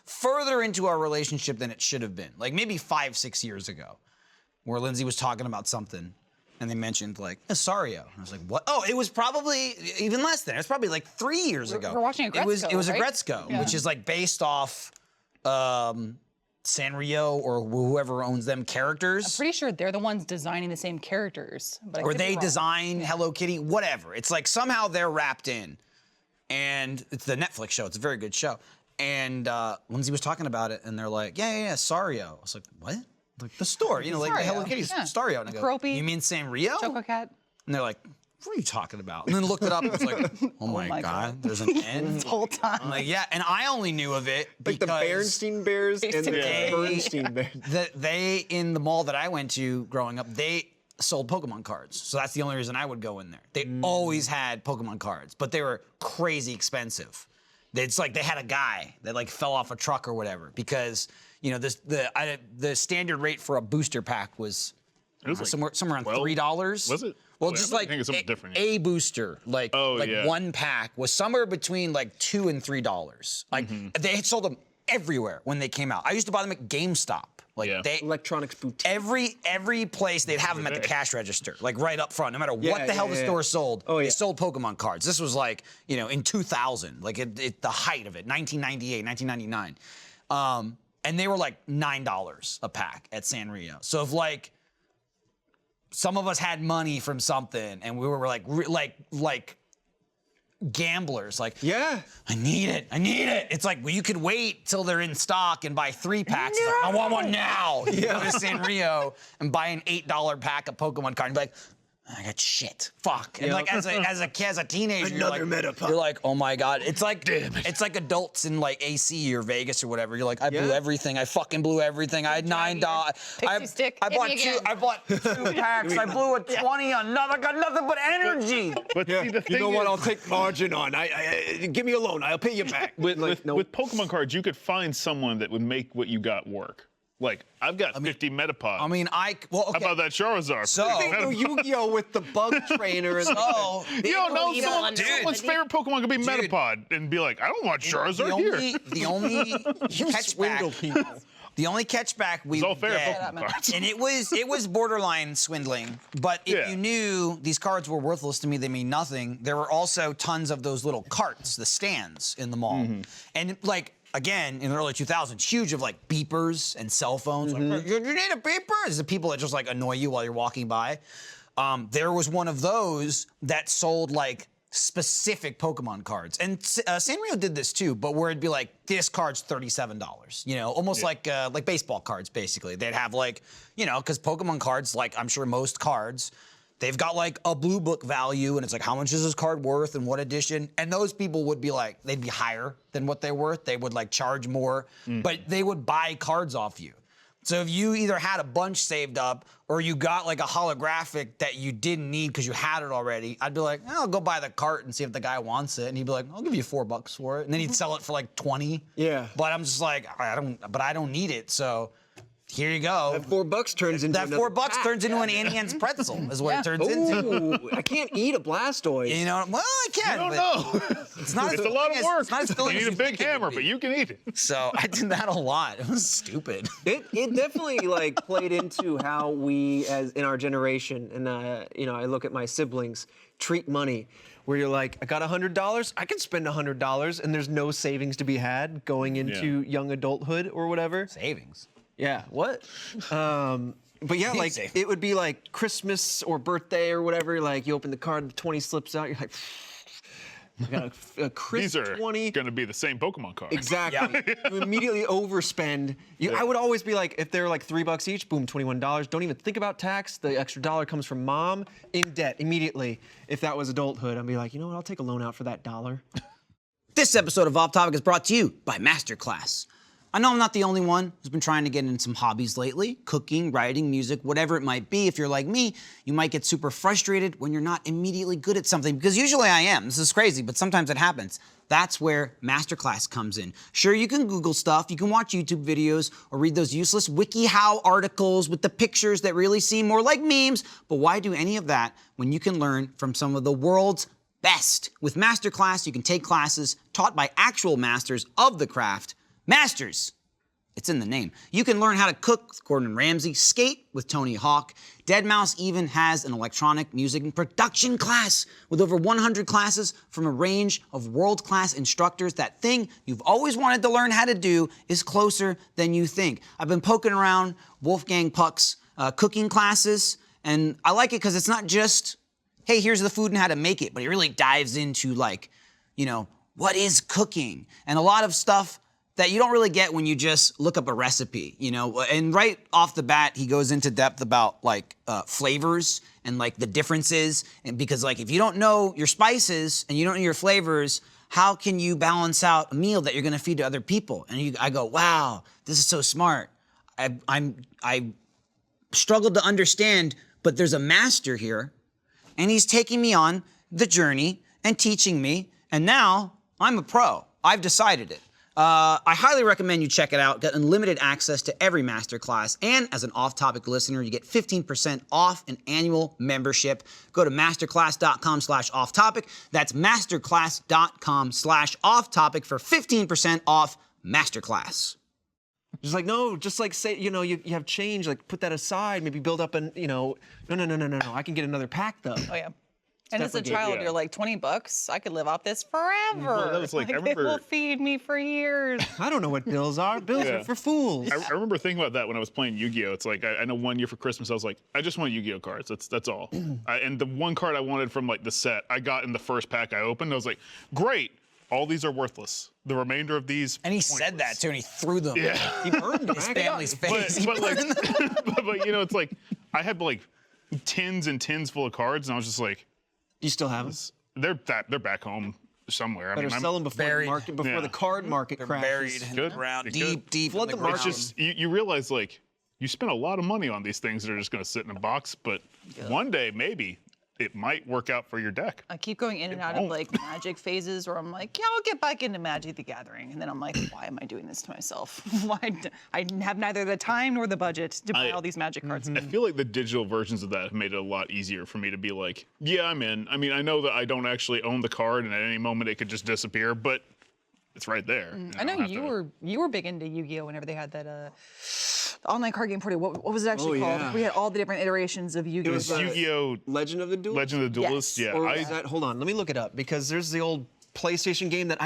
Further into our relationship than it should have been. Like maybe 5-6 years ago, where Lindsay was talking about something, and they mentioned like Sario. I was like, what? Oh, it was probably even less than. It was probably like 3 years ago. we're watching a It was Gretzko, a right? Gretzko, Yeah. which is like based off. Sanrio or whoever owns them characters. Pretty sure they're the ones designing the same characters. But I Or could be they wrong. design Hello Kitty, whatever. It's like somehow they're wrapped in. And it's the Netflix show. It's a very good show. And Lindsay was talking about it, and they're like, yeah, Sario. I was like, what? Like the store, you know, like the Hello Sario, Kitty yeah. Stario. And I go, Croupy. you mean Sanrio? Choco Cat. And they're like, what are you talking about? And then looked it up and was like, oh my my God, there's an N? The whole time. I'm like, yeah, and I only knew of it like the because Berenstein Bears and the Yeah. Bernstein Bears. they in the mall that I went to growing up, they sold Pokemon cards. So that's the only reason I would go in there. They always had Pokemon cards, but they were crazy expensive. It's like they had a guy that like fell off a truck or whatever because you know the standard rate for a booster pack was It was like somewhere around 12? $3. Was it? Well, Wait, just I like think it's something different. a booster, like yeah. one pack was somewhere between like $2 and $3. Like they had sold them everywhere when they came out. I used to buy them at GameStop. Like Yeah. they Electronics boutique. every place they'd have them at the cash register, like right up front, no matter what the hell the yeah. store sold. Oh, They yeah. sold Pokemon cards. This was like, you know, in 2000, like the height of it, 1998, 1999. And they were like $9 a pack at Sanrio. So if like some of us had money from something and we were like gamblers, like Yeah. I need it. It's like, well, you could wait till they're in stock and buy 3 packs. It's like, I want one now. You go to Sanrio and buy an $8 pack of Pokemon card and be like, I got shit. Fuck. And Yep. like as a teenager, Another Metapod. you're like, oh my God. It's like it's like adults in like AC or Vegas or whatever. You're like, I blew Yeah. everything. I fucking blew everything. I had $9. Pixie stick, I hit bought me two. again. I bought 2 packs. I blew a 20 on nothing. I got nothing but energy. But see, the thing You know what? is, I'll take margin on. I give me a loan. I'll pay you back. with Pokemon cards, you could find someone that would make what you got work. Like, I've got 50 Metapod. I mean, okay. How about that Charizard? So- They do Yu-Gi-Oh with the bug trainer and So, Yo, no, Evil someone's favorite Pokemon could be Metapod and be like, I don't want Charizard here. the only swindle catchback, people. the only catchback we It's all would fair get, Pokemon cards. and it was borderline swindling. But if Yeah. you knew these cards were worthless to me, they mean nothing. There were also tons of those little carts, the stands in the mall, Mm-hmm. and like. Again, in the early 2000s, huge of like beepers and cell phones. Like, you need a beeper? It's the people that just like annoy you while you're walking by. There was one of those that sold like specific Pokemon cards. And Sanrio did this too, but where it'd be like, this card's $37. You know, almost like baseball cards, basically. They'd have like, you know, because Pokemon cards, like I'm sure most cards, they've got like a blue book value, and it's like, how much is this card worth and what edition? And those people would be like, they'd be higher than what they're worth. They would like charge more, but they would buy cards off you. So if you either had a bunch saved up or you got like a holographic that you didn't need because you had it already, I'd be like, I'll go buy the cart and see if the guy wants it. And he'd be like, I'll give you $4 for it. And then he'd sell it for like 20. Yeah. But I'm just like, I don't need it. So here you go. That $4 turns into That another $4 pack. turns into an Annie Ann's pretzel, is what it turns into. Ooh, I can't eat a Blastoise. You know, well, I can. I don't but know. It's not. It's a lot of work. It's not as filling You as need a big think it would hammer, be. but you can eat it. So I did that a lot. It was stupid. It definitely like played into how we, as in our generation, and you know, I look at my siblings, treat money. Where you're like, I got $100, I can spend $100, and there's no savings to be had going into young adulthood or whatever. Savings. Yeah, what? But yeah, like Savings. it would be like Christmas or birthday or whatever. Like you open the card, the 20 slips out. You're like, I got a crisp These are 20. going to be the same Pokemon cards. Exactly. You immediately overspend. I would always be like, if they're like $3 each, boom, $21. Don't even think about tax. The extra dollar comes from mom in debt immediately. If that was adulthood, I'd be like, you know what? I'll take a loan out for that $1. This episode of Off Topic is brought to you by Masterclass. I know I'm not the only one who's been trying to get into some hobbies lately, cooking, writing, music, whatever it might be. If you're like me, you might get super frustrated when you're not immediately good at something, because usually I am. This is crazy, but sometimes it happens. That's where Masterclass comes in. Sure, you can Google stuff, you can watch YouTube videos, or read those useless WikiHow articles with the pictures that really seem more like memes, but why do any of that when you can learn from some of the world's best? With Masterclass, you can take classes taught by actual masters of the craft. Masters! It's in the name. You can learn how to cook with Gordon Ramsay, skate with Tony Hawk. Deadmau5 even has an electronic music and production class with over 100 classes from a range of world-class instructors. That thing you've always wanted to learn how to do is closer than you think. I've been poking around Wolfgang Puck's cooking classes, and I like it because it's not just, hey, here's the food and how to make it, but it really dives into, like, you know, what is cooking? And a lot of stuff that you don't really get when you just look up a recipe, you know? And right off the bat, he goes into depth about like flavors and like the differences. And because like if you don't know your spices and you don't know your flavors, how can you balance out a meal that you're gonna feed to other people? And I go, wow, this is so smart. I struggled to understand, but there's a master here, and he's taking me on the journey and teaching me, and now I'm a pro. I've decided it. I highly recommend you check it out. Get unlimited access to every masterclass, and as an off-topic listener, you get 15% off an annual membership. Go to masterclass.com/off-topic. That's masterclass.com/off-topic for 15% off Masterclass. Just like, no, just like say, you know, you have change, like put that aside, maybe build up an, you know, no. I can get another pack though. Oh yeah. And as a definitely child, good. you're like, $20, I could live off this forever. Well, that was like, I It remember- will feed me for years. I don't know what bills are. Bills Yeah. are for fools. I remember thinking about that when I was playing Yu-Gi-Oh! It's like, I know one year for Christmas, I was like, I just want Yu-Gi-Oh! Cards. That's all. And the one card I wanted from like the set, I got in the first pack I opened. I was like, great. All these are worthless. The remainder of these. And he said that too, and he threw them He burned them. in his family's face. But like, but you know, it's like, I had like tins and tins full of cards, and I was just like, Do you still have them? they're back home somewhere. Better sell them before buried. the market, before Yeah. the card market They're crashes. buried in Good. the ground, Good. deep Flood in the the It's ground. just you realize like you spend a lot of money on these things that are just going to sit in a box, but one day maybe it might work out for your deck. I keep going in and out of won't. like magic phases where I'm like, yeah, I'll get back into Magic the Gathering. And then I'm like, why am I doing this to myself? I have neither the time nor the budget to buy all these magic cards. I feel like the digital versions of that have made it a lot easier for me to be like, yeah, I'm in. I mean, I know that I don't actually own the card, and at any moment it could just disappear, but it's right there. I know you were big into Yu-Gi-Oh! Whenever they had that the online card game party. What was it actually called? yeah. We had all the different iterations of Yu-Gi-Oh! It was Yu-Gi-Oh! Legend of the Duel. Legend of the Duelist. Yes. Yeah, Or is that? Hold on, let me look it up because there's the old PlayStation game that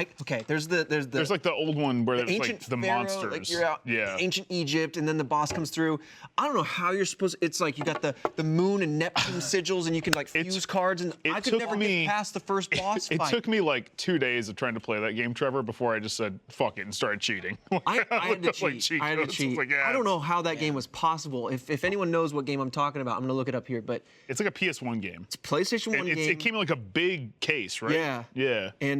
there's there's like the old one where there's like ancient the pharaoh, monsters. like you're out yeah. ancient Egypt, and then the boss comes through. I don't know how you're supposed. It's like you got the moon and Neptune sigils, and you can like fuse cards. And I could took never me- get past the first boss It fight. took me like 2 days of trying to play that game, Trevor, before I just said fuck it and started cheating. I had to Like, cheat. I had to codes. cheat. It's like, yeah, I don't know how that game was possible. If anyone knows what game I'm talking about, I'm gonna look it up here. But It's like a PS1 game. it's a PlayStation 1 And game. it came in like a big case, right? Yeah. Yeah. And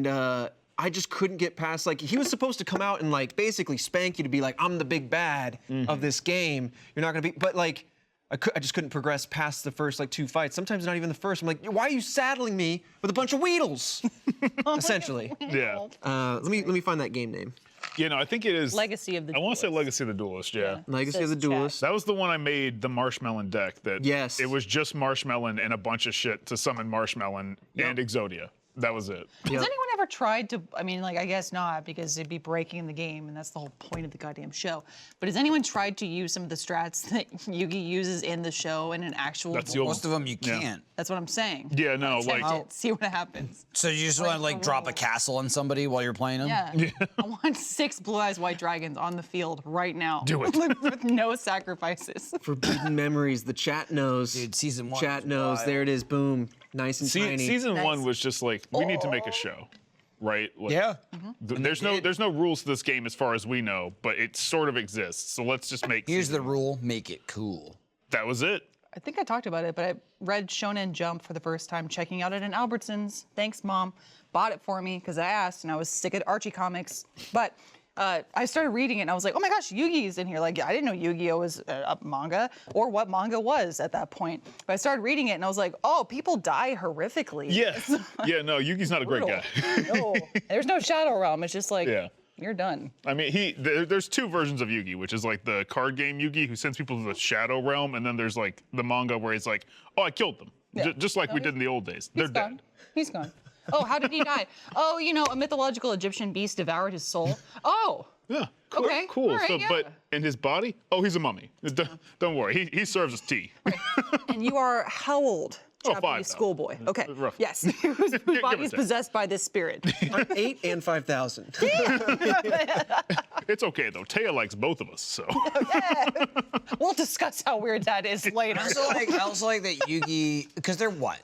I just couldn't get past, like, he was supposed to come out and, like, basically spank you to be like, I'm the big bad of this game. You're not going to be, but, like, I just couldn't progress past the first, like, 2 fights. Sometimes not even the first. I'm like, why are you saddling me with a bunch of Weedles? Essentially. Yeah. Let me find that game name. You know, I think it is Legacy of the I want to say Duelist. Legacy of the Duelist. Yeah. Legacy of the Says chat. Duelist. That was the one I made the Marshmelon deck. That Yes. It was just Marshmelon and a bunch of shit to summon Marshmelon and Exodia. That was it. Has anyone ever tried to, I mean, like, I guess not, because it'd be breaking the game, and that's the whole point of the goddamn show. But has anyone tried to use some of the strats that Yugi uses in the show in an actual That's the duel? old- Most of them you Yeah. can't. That's what I'm saying. Yeah, no, Attempt like it, see what happens. So you just want to like drop a castle on somebody while you're playing them? Yeah. I want 6 Blue Eyes White Dragons on the field right now. Do it. With no sacrifices. Forbidden Memories. The chat knows. Dude, season 1 Chat was knows. wild. There it is. Boom. Nice and tiny. season Nice. 1 was just like we need to make a show, right? Like, Yeah. There's no rules to this game as far as we know, but it sort of exists. So let's just make. Here's the season one. rule: make it cool. That was it. I think I talked about it, but I read Shonen Jump for the first time, checking out it in Albertsons. Thanks, Mom. Bought it for me because I asked, and I was sick of Archie comics. But I started reading it, and I was like, oh my gosh, Yu-Gi's in here. Like, I didn't know Yu-Gi-Oh was a manga, or what manga was at that point. But I started reading it, and I was like, oh, people die horrifically. Yeah. Yeah. No, Yugi's not a great Brutal. guy. No, there's no Shadow Realm. It's just like, Yeah. you're done. I mean, there's 2 versions of Yugi, which is like the card game Yugi who sends people to the Shadow Realm, and then there's like the manga where he's like, oh, I killed them, just like we did in the old days. They're He's gone. dead. He's gone. Oh, how did he die? Oh, you know, a mythological Egyptian beast devoured his soul. Oh. Yeah. Cool. Okay, Cool. all right, so, yeah. but in his body, oh, he's a mummy. Don't worry, he serves as tea. And you are how old? Oh, Japanese 5,000. schoolboy. Okay. Roughly. Yes. Whose or body is take. possessed by this spirit. 8 and 5,000. It's okay though. Taya likes both of us, so. We'll discuss how weird that is later. I also like that Yugi, because they're what?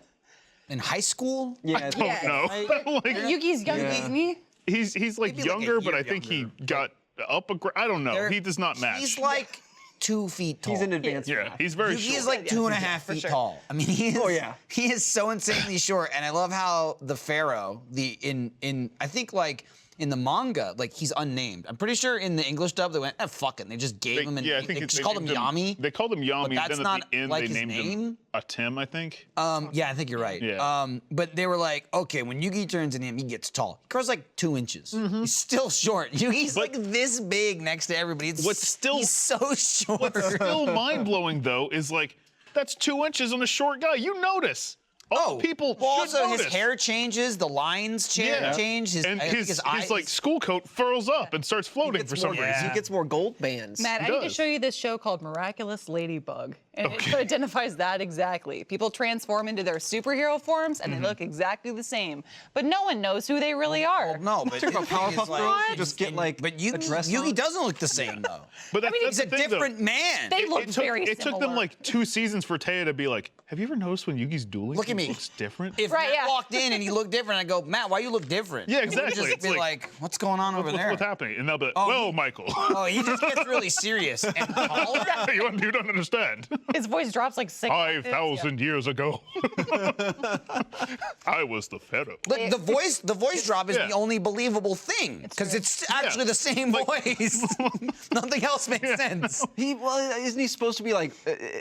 In high school? Yeah. Yeah. No. like, Yugi's younger, Yeah. isn't he? he's like Maybe like a younger, but year I think younger. he got up. I don't know. He does not match. He's like 2 feet tall. He's an advanced. yeah, he's very He short. is like 2.5 feet tall. I mean, he is. Oh, yeah. He is so insanely short, and I love how the pharaoh, I think like in the manga, like he's unnamed. I'm pretty sure in the English dub they went, fuck it, and they just gave him an. yeah, I think they it's just called him Yami. They called him Yami, But that's then not at the end like they his named him name? a Tim, I think. Yeah, I think you're right. Yeah. But they were like, okay, when Yugi turns into him, he gets tall. He grows like 2 inches. He's still short. Yugi's like this big next to everybody. He's so short. What's still mind blowing though is like that's 2 inches on a short guy. You notice. All the people well, should also notice. his hair changes, the lines change. and I think his eyes. like school coat furls up and starts floating for some He reason. gets more gold bands. Matt, I He need to does. show you this show called Miraculous Ladybug. And it identifies that exactly. People transform into their superhero forms and they look exactly the same. But no one knows who they really are. No, but Talk about Powerpuff Girls. You just get like But a dress Yugi on. doesn't look the same though. But that's, He's that's a the thing, though. different man. They look It took, very it took them similar. like 2 seasons for Taya to be like, have you ever noticed when Yugi's dueling? Look at he me. looks different. If Right, Matt yeah. walked in and he looked different, I go, Matt, why you look different? Yeah, He would exactly. just It's be like, like, what's going on over there? What's happening? And they'll be like, Oh, whoa, he- Michael. Oh, he just gets really serious and taller. you don't understand. His voice drops like 6 octaves. 5,000 years ago, I was the pharaoh. But the voice drop is Yeah. the only believable thing because it's actually the same voice. Nothing else makes sense. Isn't he supposed to be like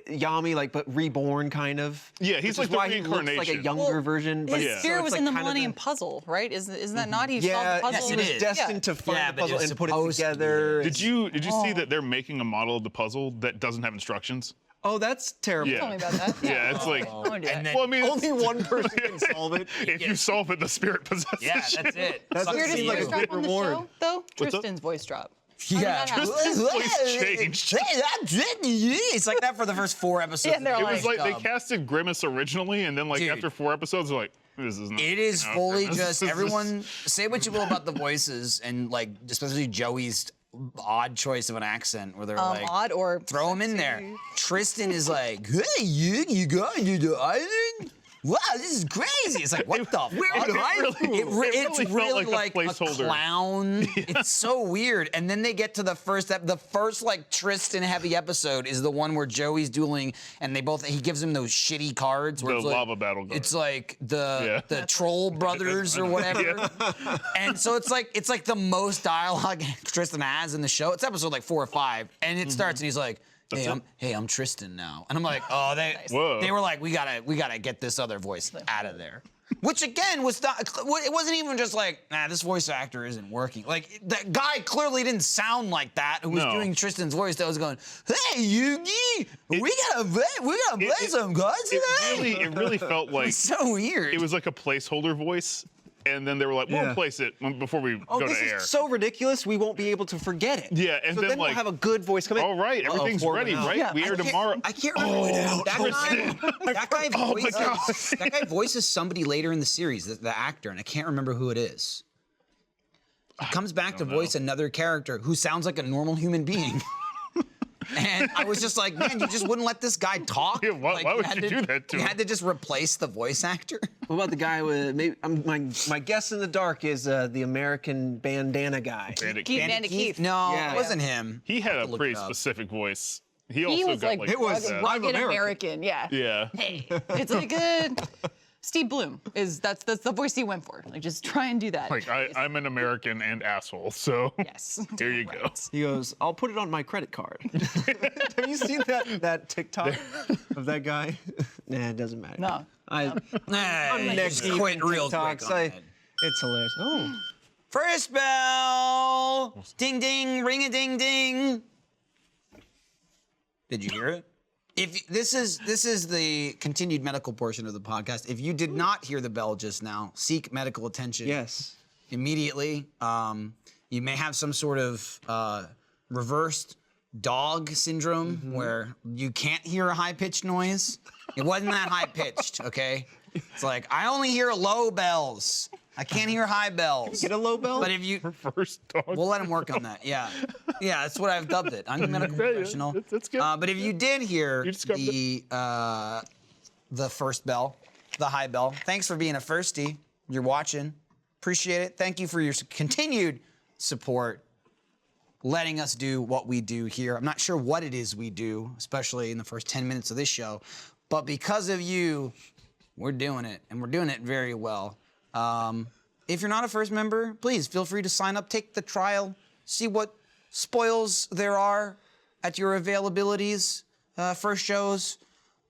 Yami, like but reborn kind of? Yeah, he's Which like is the why he looks like a reincarnation. younger version. But His Yeah. spirit so was it's in the like kind of Millennium Puzzle, right? Isn't that not? He Yeah, solved the puzzle. he it was is. destined to find Yeah, the but puzzle it was and put it supposed to be. together. Did you see that they're making a model of the puzzle that doesn't have instructions? Oh, that's terrible. Yeah. Tell me about that. Yeah, it's like. I wanna do that. And then- Well, I mean, Only it's- one person can solve it. If you solve it, the spirit possesses Yeah, you. that's it. That doesn't Weirdest seem like a voice drop good on the reward. show, though? up? Tristan's voice drop. Yeah. Tristan's voice changed. It's like that for the first 4 episodes. Yeah, they're of It the was like they dub. casted Grimace originally, and then like Dude. after 4 episodes, they're like, this is not. It is not fully Grimace. just This is- everyone say what you will about the voices and like especially Joey's odd choice of an accent where they're like Odd or throw him in there. Tristan is like, hey, you going to the island? Wow, this is crazy. It's like, what the fuck? It's felt really like a like a placeholder. clown. It's so weird. And then they get to the first like Tristan heavy episode is the one where Joey's dueling and he gives him those shitty cards. Where The it's like, lava battle cards. It's like Yeah. the Troll Brothers or whatever. And so it's like the most dialogue Tristan has in the show. It's episode like 4 or 5. And it starts and he's like, I'm Tristan now. And I'm like, oh, Whoa. they were like, we gotta get this other voice out of there. Which again was not, it wasn't even just like, nah, this voice actor isn't working. Like, that guy clearly didn't sound like that who was No. doing Tristan's voice that was going, hey, Yugi, we gotta play some cards today. It really felt like It's so weird. it was like a placeholder voice, and then they were like, we'll Yeah. replace it before we Oh, go this to air. is so ridiculous. We won't be able to forget it. Yeah, and so then, we'll like, have a good voice come in. all right, everything's four ready, went out. right? Yeah, We air tomorrow. I can't remember that guy Oh my voices, that guy voices somebody later in the series, the actor, and I can't remember who it is. He comes back to voice another character who sounds like a normal human being. And I was just like, man, you just wouldn't let this guy talk? Yeah, why would you do that to You him? had to just replace the voice actor? What about the guy with maybe my guess in the dark is the American bandana guy. Bandit Keith, Keith. Bandit Keith. No, Yeah. it wasn't him. He had a Look pretty it up. specific voice. He He also was got like, like it was- rugged, I'm rugged American. American. Yeah. yeah. Hey, it's like a Steve Bloom that's the voice he went for. Like, just try and do that. Like I'm an American and asshole, so Yes. here you go. He goes, I'll put it on my credit card. Have you seen that TikTok of that guy? Nah, it doesn't matter. No. Nah, I'm you next just quit real quick TikToks. on that. It's hilarious. Oh, First bell! Ding ding, ring a ding ding. Did you hear it? If this is the continued medical portion of the podcast. If you did not hear the bell just now, seek medical attention. yes. Immediately. You may have some sort of reversed dog syndrome where you can't hear a high-pitched noise. It wasn't that high-pitched, okay? It's like, I only hear low bells. I can't hear high bells. Get a low bell? But if you, First dog. we'll let him work on that. Yeah, yeah, that's what I've dubbed it. I'm a medical professional. That's good. But if you did hear You described the first bell, the high bell, thanks for being a firstie. You're watching. Appreciate it. Thank you for your continued support, letting us do what we do here. I'm not sure what it is we do, especially in the first 10 minutes of this show, but because of you, we're doing it, and we're doing it very well. If you're not a first member, please feel free to sign up, take the trial, see what spoils there are at your availabilities. First shows,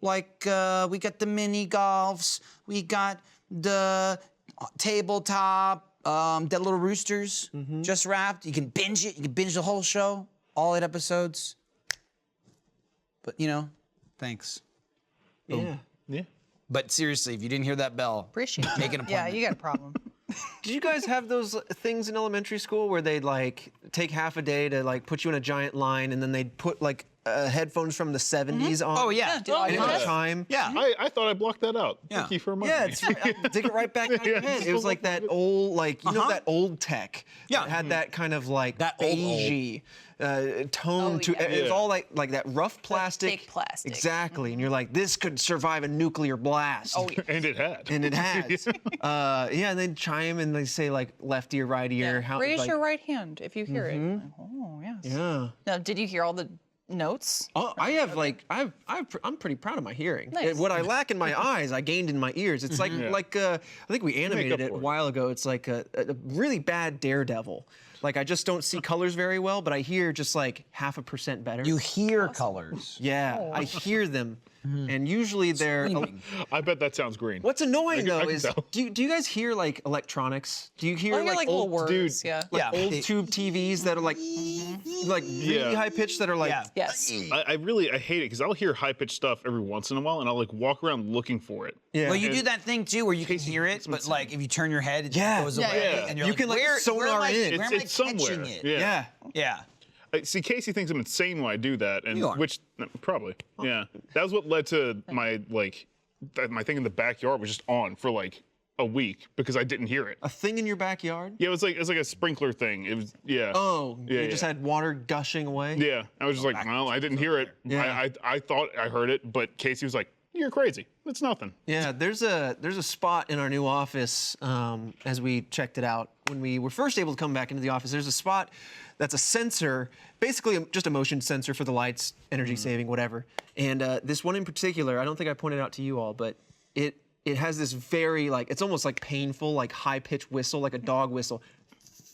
like we got the mini golfs, we got the tabletop, Dead Little Roosters just wrapped. You can binge it. You can binge the whole show, all 8 episodes. But thanks. Yeah. Yeah. But seriously, if you didn't hear that bell, Appreciate it. make an appointment. Yeah, you got a problem. Did you guys have those things in elementary school where they'd like take half a day to like put you in a giant line and then they'd put like headphones from the 70s on? Oh yeah. Yeah, And it would yeah. chime? Yeah. I thought I blocked that out. Yeah. Thank you for reminding Yeah, me. it's dig it right back out of your Yeah, head. just It was a like that little old, like you know that old tech. Yeah. That had that kind of like That old. beigey tone Oh, to yeah. it. It was Yeah. all like that rough plastic. fake plastic. Exactly, and you're like, this could survive a nuclear blast. Oh, yeah. And it had. And it has. Yeah, and they'd chime and they say like left ear, right ear. How, Raise like, your right hand if you hear it. Like, oh, yes. Yeah. Now, did you hear all the notes? Oh, I have like I'm pretty proud of my hearing. Nice. What I lack in my eyes, I gained in my ears. It's like I think we animated up it a for it. while ago. It's like a really bad Daredevil. Like I just don't see colors very well, but I hear just like 0.5% better. You hear colors. Yeah, I hear them, and usually they're. Screaming. I bet that sounds green. What's annoying I though can is, tell. do you guys hear like electronics? Do you hear I hear like little old words. dude, Yeah. Yeah. old They- tube TVs that are like really Yeah. high pitched that are like Yeah. Yes. I hate it because I'll hear high pitched stuff every once in a while, and I'll like walk around looking for it. yeah. Well, you do that thing too where you can hear it, but like if you turn your head, it Yeah. goes Yeah, away. yeah, yeah. And you're You like, can, like, where sonar am I, in. Where am I It's somewhere. catching it? Yeah. yeah. See, Casey thinks I'm insane when I do that, and You are. which probably, yeah. That was what led to my my thing in the backyard was just on for like a week because I didn't hear it. A thing in your backyard? Yeah, it was like a sprinkler thing. It was Oh, Yeah, you just yeah. had water gushing away? Yeah, I was just like, well, I didn't hear it. Yeah. I thought I heard it, but Casey was like, you're crazy. It's nothing. Yeah, there's a spot in our new office as we checked it out when we were first able to come back into the office. There's a spot that's a sensor, basically just a motion sensor for the lights, energy saving, whatever. And this one in particular, I don't think I pointed out to you all, but it has this very it's almost like painful, like high pitched whistle, like a dog whistle.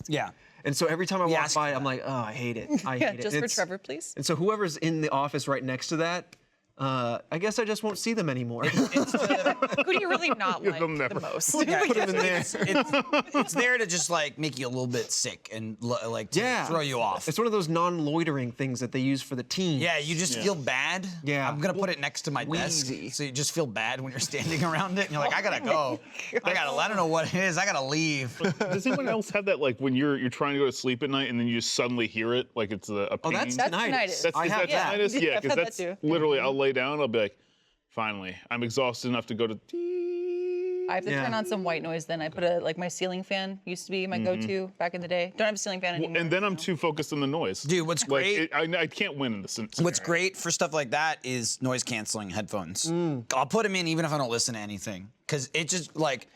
Yeah. And so every time I walk asked by, for I'm like, oh, I hate it. I Yeah, hate it. just And for it's- Trevor, please. And so whoever's in the office right next to that, I guess I just won't see them anymore. Who do you really not like them the never. most? Yeah, Put 'em in there. it's there to just like make you a little bit sick and like to throw you off. It's one of those non-loitering things that they use for the teens. Yeah, you just feel bad. Yeah. I'm gonna put it next to my desk, Wheezy. so you just feel bad when you're standing around it, and you're like, I gotta go. I don't know what it is. I gotta leave. Does anyone else have that, like, when you're trying to go to sleep at night and then you just suddenly hear it, like it's a Oh, pain? that's That's tinnitus. tinnitus. That's, I is have that that. tinnitus? Yeah, I've because had that that's too. literally, I'll lay down, I'll be like, finally, I'm exhausted enough to go to. I have to turn on some white noise then. I put like my ceiling fan used to be my go-to back in the day. Don't have a ceiling fan anymore. And then I'm too focused on the noise. Dude, what's Like, great- I can't win in this scenario. What's great for stuff like that is noise canceling headphones. I'll put them in even if I don't listen to anything, because it just like,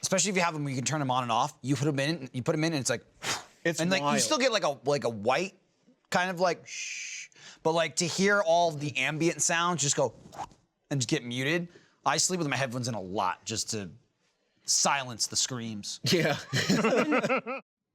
especially if you have them where you can turn them on and off. You put them in, and it's like, It's and like you wild. still get like a white kind of like shh, but like to hear all the ambient sounds just go and just get muted. I sleep with my headphones in a lot just to silence the screams. Yeah.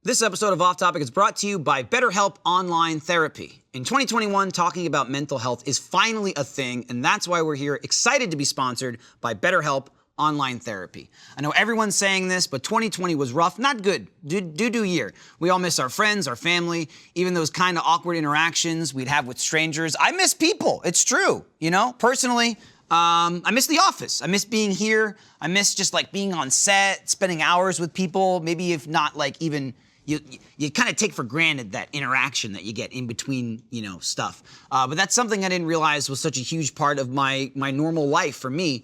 This episode of Off Topic is brought to you by BetterHelp Online Therapy. In 2021, talking about mental health is finally a thing, and that's why we're here excited to be sponsored by BetterHelp Online Therapy. I know everyone's saying this, but 2020 was rough, not good, doo-doo year. We all miss our friends, our family, even those kind of awkward interactions we'd have with strangers. I miss people, it's true, you know? Personally, I miss the office. I miss being here. I miss just like being on set, spending hours with people, maybe if not like even you kind of take for granted that interaction that you get in between, you know, stuff. But that's something I didn't realize was such a huge part of my normal life for me.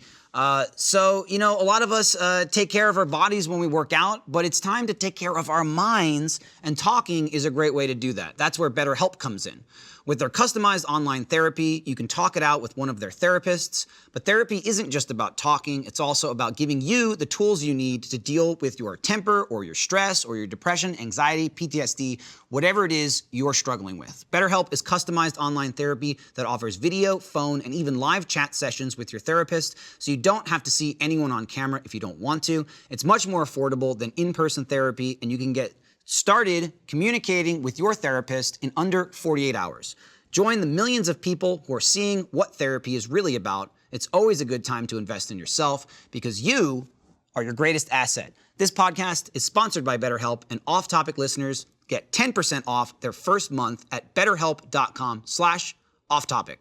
So, you know, a lot of us take care of our bodies when we work out, but it's time to take care of our minds, and talking is a great way to do that. That's where BetterHelp comes in. With their customized online therapy, you can talk it out with one of their therapists. But therapy isn't just about talking, it's also about giving you the tools you need to deal with your temper or your stress or your depression, anxiety, PTSD, whatever it is you're struggling with. BetterHelp is customized online therapy that offers video, phone, and even live chat sessions with your therapist, so you don't have to see anyone on camera if you don't want to. It's much more affordable than in-person therapy, and you can get started communicating with your therapist in under 48 hours. Join the millions of people who are seeing what therapy is really about. It's always a good time to invest in yourself because you are your greatest asset. This podcast is sponsored by BetterHelp, and off-topic listeners get 10% off their first month at betterhelp.com/offtopic.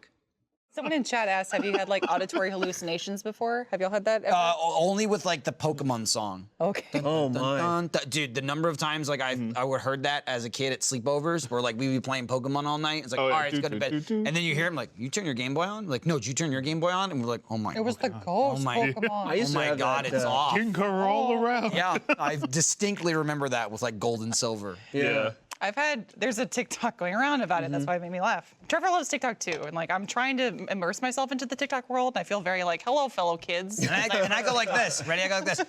Someone in chat asked, have you had like auditory hallucinations before? Have y'all had that ever? Only with like the Pokemon song. Okay. Oh my. Dude, the number of times like I would heard that as a kid at sleepovers, where like we'd be playing Pokemon all night. It's like, Oh, all yeah. right, let's go to bed. And then you hear him like, you turn your Game Boy on? Like, no, did you turn your Game Boy on? And we're like, oh my. It was the God. ghost Oh my. Pokemon. I used Oh to my have God, that, it's off. King all around. Yeah, I distinctly remember that with like gold and silver. Yeah. There's a TikTok going around about it. That's why it made me laugh. Trevor loves TikTok too. And like, I'm trying to immerse myself into the TikTok world. And I feel very like, hello, fellow kids. And I go like this. Ready? I go like this.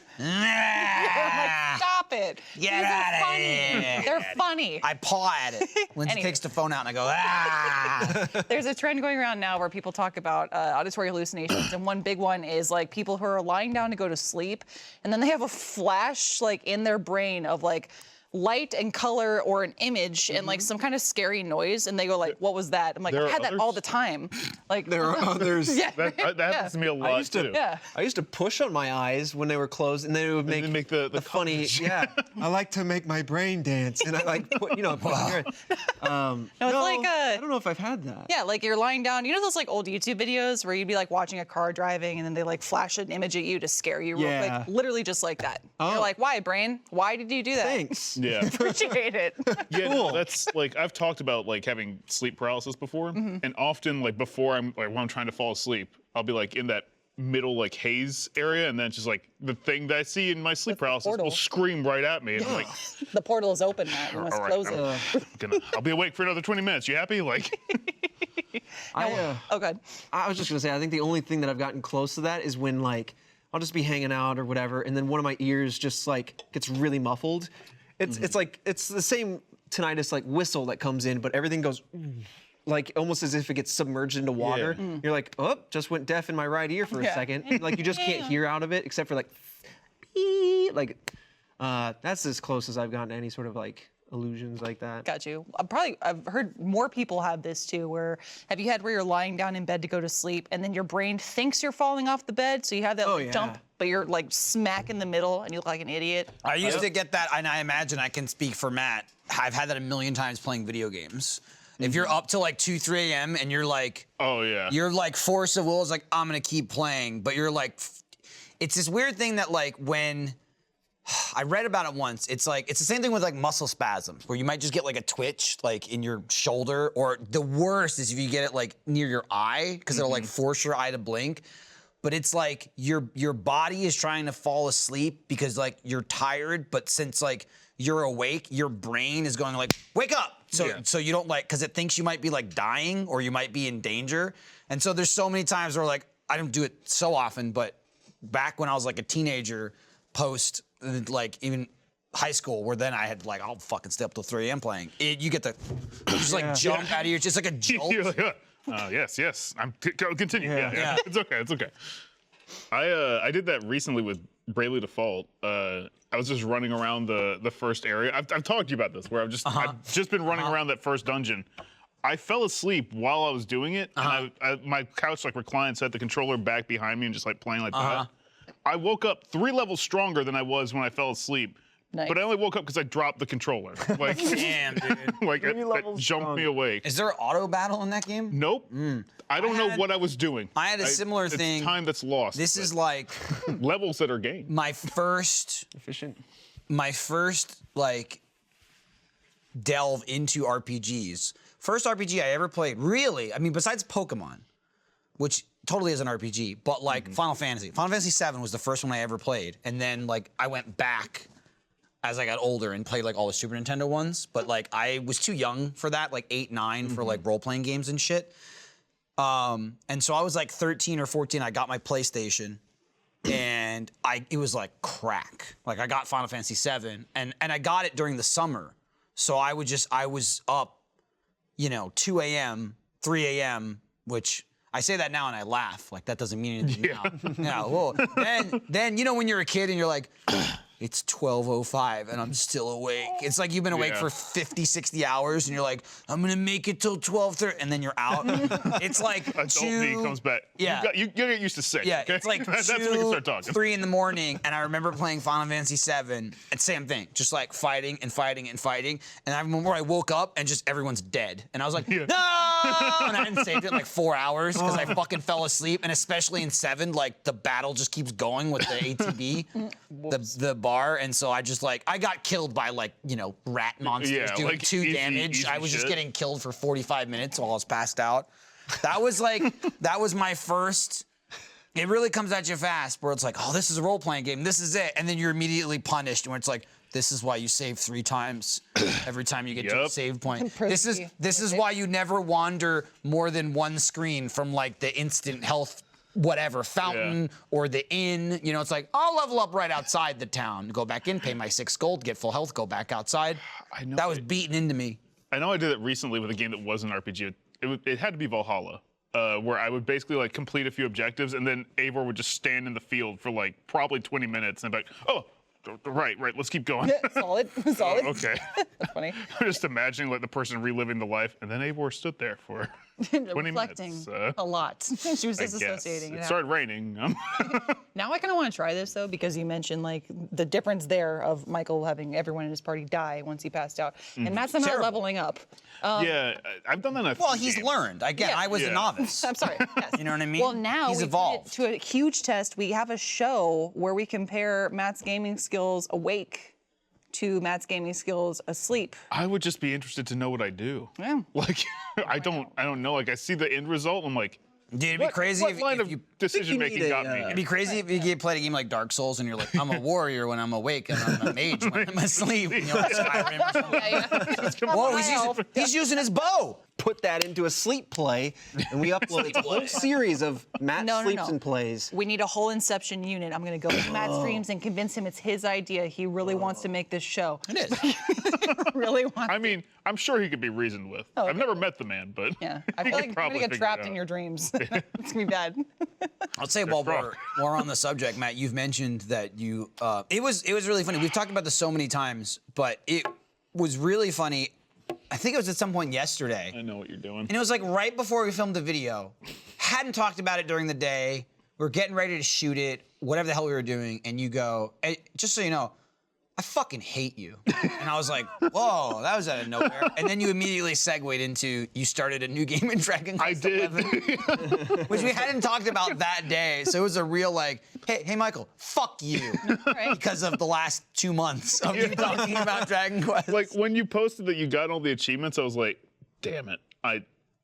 Stop it. Get These are outta funny. here. They're funny. I paw at it. Lindsay Anyway. takes the phone out and I go, ah. There's a trend going around now where people talk about auditory hallucinations, and one big one is like people who are lying down to go to sleep, and then they have a flash like in their brain of like light and color or an image and like some kind of scary noise, and they go like, "What was that?" I'm like, There I are had that all others? the time. Like There are others. yeah, That happens to me a lot too. yeah. I used to push on my eyes when they were closed, and then it would make, then make the funny. Yeah, I like to make my brain dance, and I like put, put No, it's like I don't know if I've had that. yeah, like you're lying down. You know those like old YouTube videos where you'd be like watching a car driving, and then they like flash an image at you to scare you real Yeah. quick. Literally just like that. Oh. You're like, why, brain? Why did you do that? Thanks. Yeah. Appreciate it. Yeah, Cool. no, that's like I've talked about like having sleep paralysis before, and often like before I'm like when I'm trying to fall asleep, I'll be like in that middle like haze area, and then just like the thing that I see in my sleep paralysis portal. will scream right at me, and I'm like, The portal is open, Matt. You must all right, close it. I'll be awake for another 20 minutes. You happy? Like, Oh, good. I was just gonna say, I think the only thing that I've gotten close to that is when like I'll just be hanging out or whatever, and then one of my ears just like gets really muffled. It's like it's the same tinnitus like whistle that comes in, but everything goes like almost as if it gets submerged into water. Yeah. You're like, oh, just went deaf in my right ear for a Yeah. second. Like you just can't hear out of it except for like, beep, like that's as close as I've gotten to any sort of like illusions like that. Got you. I've heard more people have this too. Have you had where you're lying down in bed to go to sleep, and then your brain thinks you're falling off the bed, so you have that jump, but you're like smack in the middle, and you look like an idiot. I used to get that, and I imagine I can speak for Matt. I've had that a million times playing video games. If you're up till like 2, 3 a.m. and you're like, oh yeah, your like force of will is like, I'm gonna keep playing, but you're like, it's this weird thing that like when. I read about it once. It's the same thing with like muscle spasms, where you might just get like a twitch like in your shoulder, or the worst is if you get it like near your eye, because it'll like force your eye to blink. But it's like your body is trying to fall asleep because like you're tired, but since like you're awake, your brain is going like, wake up. So you don't like, because it thinks you might be like dying or you might be in danger. And so there's so many times where like, I don't do it so often, but back when I was like a teenager, post like even high school, where then I had like, I'll fucking stay up till 3 a.m. playing. You get the just like jump out of your, just like a jolt. You're like, yes. Continue. Yeah. It's okay. I did that recently with Bravely Default. I was just running around the first area. I've talked to you about this, where I've just been running around that first dungeon. I fell asleep while I was doing it, and my couch like reclined, set the controller back behind me, and just like playing like that. I woke up 3 levels stronger than I was when I fell asleep. Nice. But I only woke up because I dropped the controller. Like, damn, dude. Like it jumped me awake. Is there auto battle in that game? Nope. I don't know what I was doing. I had a similar thing. It's time that's lost. This is like levels that are gained. my first like delve into RPGs. First RPG I ever played, really, I mean, besides Pokémon, which totally is an RPG, but like Final Fantasy. Final Fantasy VII was the first one I ever played. And then like I went back as I got older and played like all the Super Nintendo ones. But like I was too young for that, like 8, 9 for like role-playing games and shit. And so I was like 13 or 14, I got my PlayStation. And it was like crack. Like I got Final Fantasy VII and I got it during the summer. So I was up, 2 a.m., 3 a.m., which I say that now and I laugh. Like that doesn't mean anything now. Well, then when you're a kid and you're like, it's 12:05 and I'm still awake. It's like you've been awake for 50, 60 hours and you're like, I'm gonna make it till 12:30, and then you're out. It's like Adult me comes back. Yeah. You get used to 6. Yeah, okay? it's like that's when we can start talking. 3 in the morning, and I remember playing Final Fantasy VII, and same thing, just like fighting and fighting and fighting. And I remember I woke up and just everyone's dead, and I was like, no! And I hadn't saved it in like 4 hours because I fucking fell asleep. And especially in 7, like the battle just keeps going with the ATB, the bar, and so I just like I got killed by like rat monsters doing like 2 damage. I was just getting killed for 45 minutes while I was passed out. That was my first. It really comes at you fast, where it's like, oh, this is a role-playing game, this is it, and then you're immediately punished, where it's like, this is why you save 3 times every time you get to a save point. This is why you never wander more than 1 screen from like the instant health whatever fountain or the inn. It's like, I'll level up right outside the town, go back in, pay my 6 gold, get full health, go back outside. I know that was beaten into me. I know I did it recently with a game that was an RPG. It had to be Valhalla. Where I would basically like complete a few objectives, and then Eivor would just stand in the field for like probably 20 minutes and be like, oh, right, let's keep going. Solid. Okay. That's funny. I'm just imagining like the person reliving the life, and then Eivor stood there for 20 reflecting minutes. a lot. She was I guess. disassociating. It started raining. Now I kind of want to try this though, because you mentioned like the difference there of Michael having everyone in his party die once he passed out, and Matt's somehow leveling up. Yeah, I've done that in a few He's games. learned. Again, I was a novice. I'm sorry. Yes. You know what I mean? Well, now he's we evolved. put it to a huge test. We have a show where we compare Matt's gaming skills awake to Matt's gaming skills asleep. I would just be interested to know what I do. Yeah. Like, I don't know. Like, I see the end result, I'm like, Dude, it'd be crazy what if line of you decision making got me. It'd be crazy if you played a game like Dark Souls and you're like, I'm a warrior when I'm awake and I'm a mage when I'm asleep. Like Skyrim or something. Whoa, he's using his bow. Put that into a sleep play, and we upload a whole series of Matt sleeps and plays. We need a whole Inception unit. I'm going to go to Matt's streams and convince him it's his idea. He really wants to make this show. It is. Really wants. I mean, I'm sure he could be reasoned with. I've never met the man, but Yeah, I feel like I'm going to get trapped in your dreams. It's going to be bad. I'll say while we're on the subject, Matt, you've mentioned that you. It was really funny. We've talked about this so many times, but was really funny, I think it was at some point yesterday. I know what you're doing. And it was like right before we filmed the video. Hadn't talked about it during the day. We were getting ready to shoot it, whatever the hell we were doing, and you go, hey, just so you know, I fucking hate you. And I was like, whoa, that was out of nowhere. And then you immediately segued into you started a new game in Dragon Quest I did. 11, which we hadn't talked about that day. So it was a real like, hey Michael, fuck you. Right. Because of the last 2 months of you talking about Dragon Quest. Like when you posted that you got all the achievements, I was like, damn it,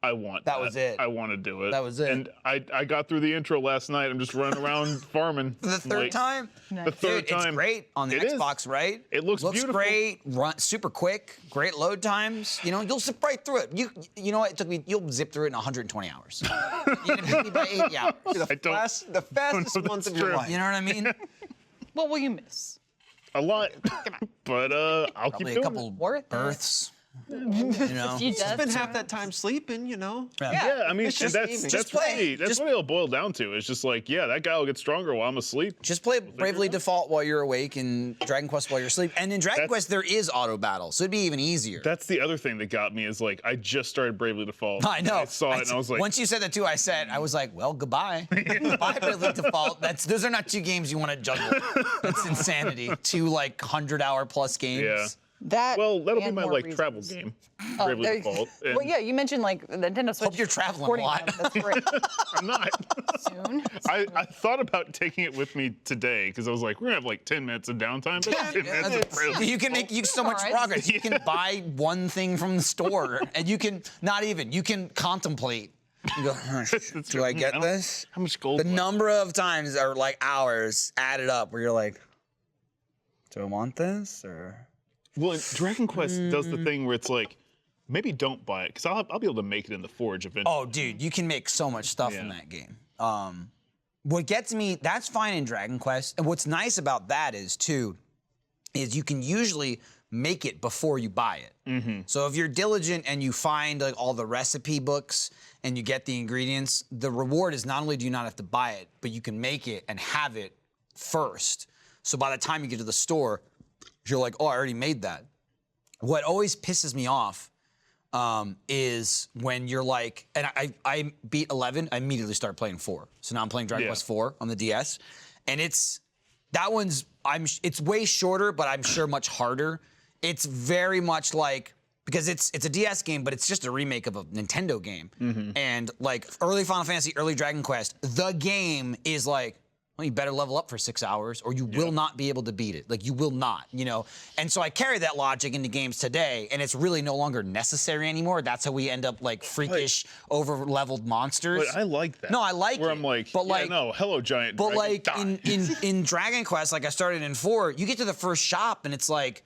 I want that. That was it. I want to do it. That was it. And I got through the intro last night. I'm just running around farming. For the third time? The third Dude, time. it's great on the It is. Xbox, right? It looks beautiful. Great, run super quick, great load times. You know, you'll zip right through it. You know what? It took me. You'll zip through it in 120 hours. You did it by 80 hours. The fastest months of your true. life. You know what I mean? What will you miss? A lot. But I'll keep Probably doing a couple Worth it. births. You know. You Spend half that time sleeping, you know. it. Yeah, I mean, It's just gaming. that's Just play. really that's Just- what it'll boil down to. It's just like, yeah, that guy will get stronger while I'm asleep. Just play Bravely Default while you're awake and Dragon Quest while you're asleep. And in Dragon Quest, there is auto battle, so it'd be even easier. That's the other thing that got me is like I just started Bravely Default. I know. I saw it and I was like, once you said that too, I was like, well, goodbye. Goodbye, Bravely Default. Those are not two games you want to juggle. That's insanity. Two like 100-hour+ games. yeah. That. Well, that'll be and my more like reasons. travel game. Oh, Bravely there- Default. And Well, yeah, you mentioned like the Nintendo Switch. Hope you're traveling a sporting lot. mode. That's great. I'm not. Soon. I thought about taking it with me today because I was like, we're gonna have like 10 minutes of downtime. But 10 minutes of Bravely You can make so much Alright. progress. You can buy one thing from the store, and you can you can contemplate. You go, do I get don't- this? How much gold? The number of times are like hours added up where you're like, do I want this or? Well, Dragon Quest does the thing where it's like, maybe don't buy it because I'll be able to make it in the Forge eventually. Oh, dude, you can make so much stuff in Yeah. that game. What gets me, that's fine in Dragon Quest. And what's nice about that is you can usually make it before you buy it. So if you're diligent and you find like all the recipe books and you get the ingredients, the reward is not only do you not have to buy it, but you can make it and have it first. So by the time you get to the store, you're like, oh, I already made that. What always pisses me off is when you're like, and I beat 11, I immediately start playing 4. So now I'm playing Dragon Yeah. Quest 4 on the DS, and it's way shorter, but I'm sure much harder. It's very much like, because it's a DS game, but it's just a remake of a Nintendo game. And like early Final Fantasy, early Dragon Quest, the game is like, well, you better level up for 6 hours or you will not be able to beat it. Like, you will not, you know? And so I carry that logic into games today, and it's really no longer necessary anymore. That's how we end up, like, freakish, over-leveled monsters. But I like that. No, I like where it. I'm like, but yeah, like, no, hello, giant but dragon, like die. in Dragon Quest, like I started in 4, you get to the first shop and it's like,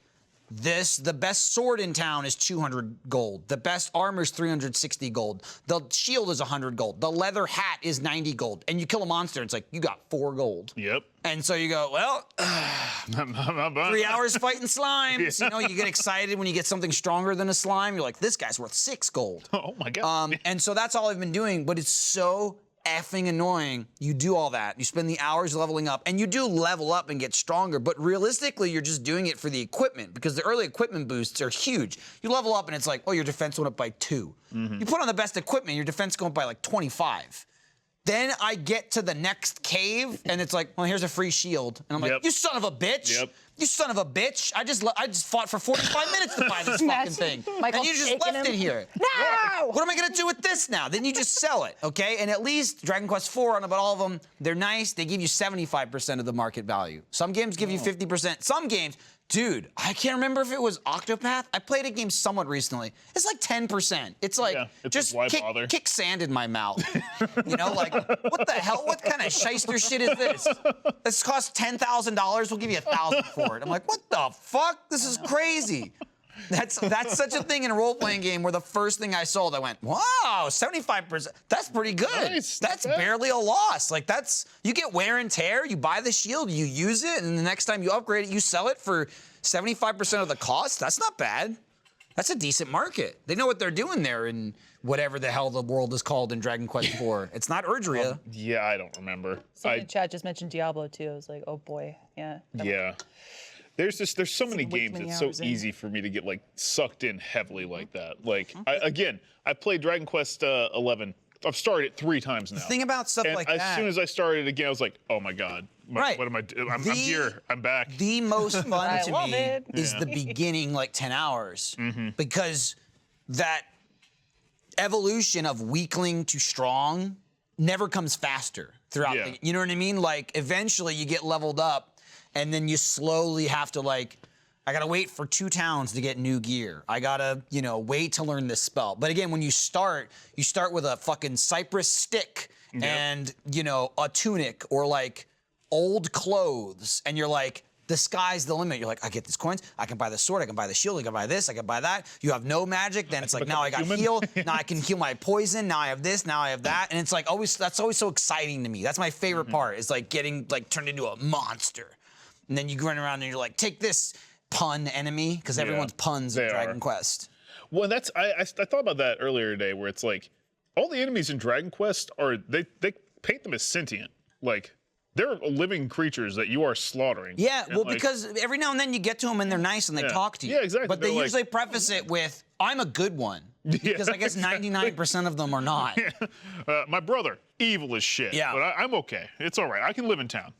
the best sword in town is 200 gold. The best armor is 360 gold. The shield is 100 gold. The leather hat is 90 gold. And you kill a monster, it's like, you got 4 gold. Yep. And so you go, well, 3 hours fighting slimes. You know, you get excited when you get something stronger than a slime. You're like, this guy's worth 6 gold. Oh my god. And so that's all I've been doing, but it's so effing annoying. You do all that. You spend the hours leveling up, and you do level up and get stronger, but realistically, you're just doing it for the equipment because the early equipment boosts are huge. You level up and it's like, oh, your defense went up by 2. You put on the best equipment, your defense going up by like 25. Then I get to the next cave, and it's like, well, here's a free shield. And I'm like, Yep. you son of a bitch. Yep. You son of a bitch. I just fought for 45 minutes to buy this fucking Imagine thing. Michael And you just shaking left him. it here. No! What am I gonna do with this now? Then you just sell it, okay? And at least Dragon Quest 4 and about all of them, they're nice. They give you 75% of the market value. Some games give you 50%. Some games, dude, I can't remember if it was Octopath. I played a game somewhat recently. It's like 10%. It's like, Yeah, it's just like, why bother? kick sand in my mouth. You know, like, what the hell? What kind of shyster shit is this? This costs $10,000. We'll give you $1,000 for it. I'm like, what the fuck? This is crazy. That's such a thing in a role-playing game where the first thing I sold, I went, wow, 75%. That's pretty good. Nice. That's Yeah. barely a loss. Like, you get wear and tear, you buy the shield, you use it, and the next time you upgrade it, you sell it for 75% of the cost. That's not bad. That's a decent market. They know what they're doing there in whatever the hell the world is called in Dragon Quest IV. It's not Erdrea. Yeah, I don't remember. Someone in chat just mentioned Diablo too. I was like, oh boy, yeah. Yeah. There's so many way too games. many It's so hours in. easy for me to get like sucked in heavily like that. Like I played Dragon Quest 11. I've started it 3 times now. The thing about stuff and like as that. soon as I started again, I was like, oh my god, Right. what am I doing? I'm here. I'm back. The most fun I to love me it. is the beginning, like 10 hours, because that evolution of weakling to strong never comes faster throughout. Yeah. You know what I mean? Like eventually you get leveled up, and then you slowly have to like. I gotta wait for 2 towns to get new gear. I gotta, wait to learn this spell. But again, when you start with a fucking cypress stick and, a tunic or like old clothes, and you're like, the sky's the limit. You're like, I get these coins, I can buy the sword, I can buy the shield, I can buy this, I can buy that. You have no magic, then it's like, now I got heal, now I can heal my poison, now I have this, now I have that. And it's like that's always so exciting to me. That's my favorite part, is like getting like turned into a monster. And then you run around and you're like, take this pun enemy, because everyone's puns in they Dragon are. Quest. Well, that's I thought about that earlier today, where it's like all the enemies in Dragon Quest are they paint them as sentient, like they're living creatures that you are slaughtering. Yeah, And, well, like, because every now and then you get to them and they're nice and they Yeah. talk to you. Yeah, exactly. But they They're like- usually preface it with, I'm a good one. Because I guess 99% of them are not. my brother, evil as shit. Yeah. But I'm okay. It's all right. I can live in town.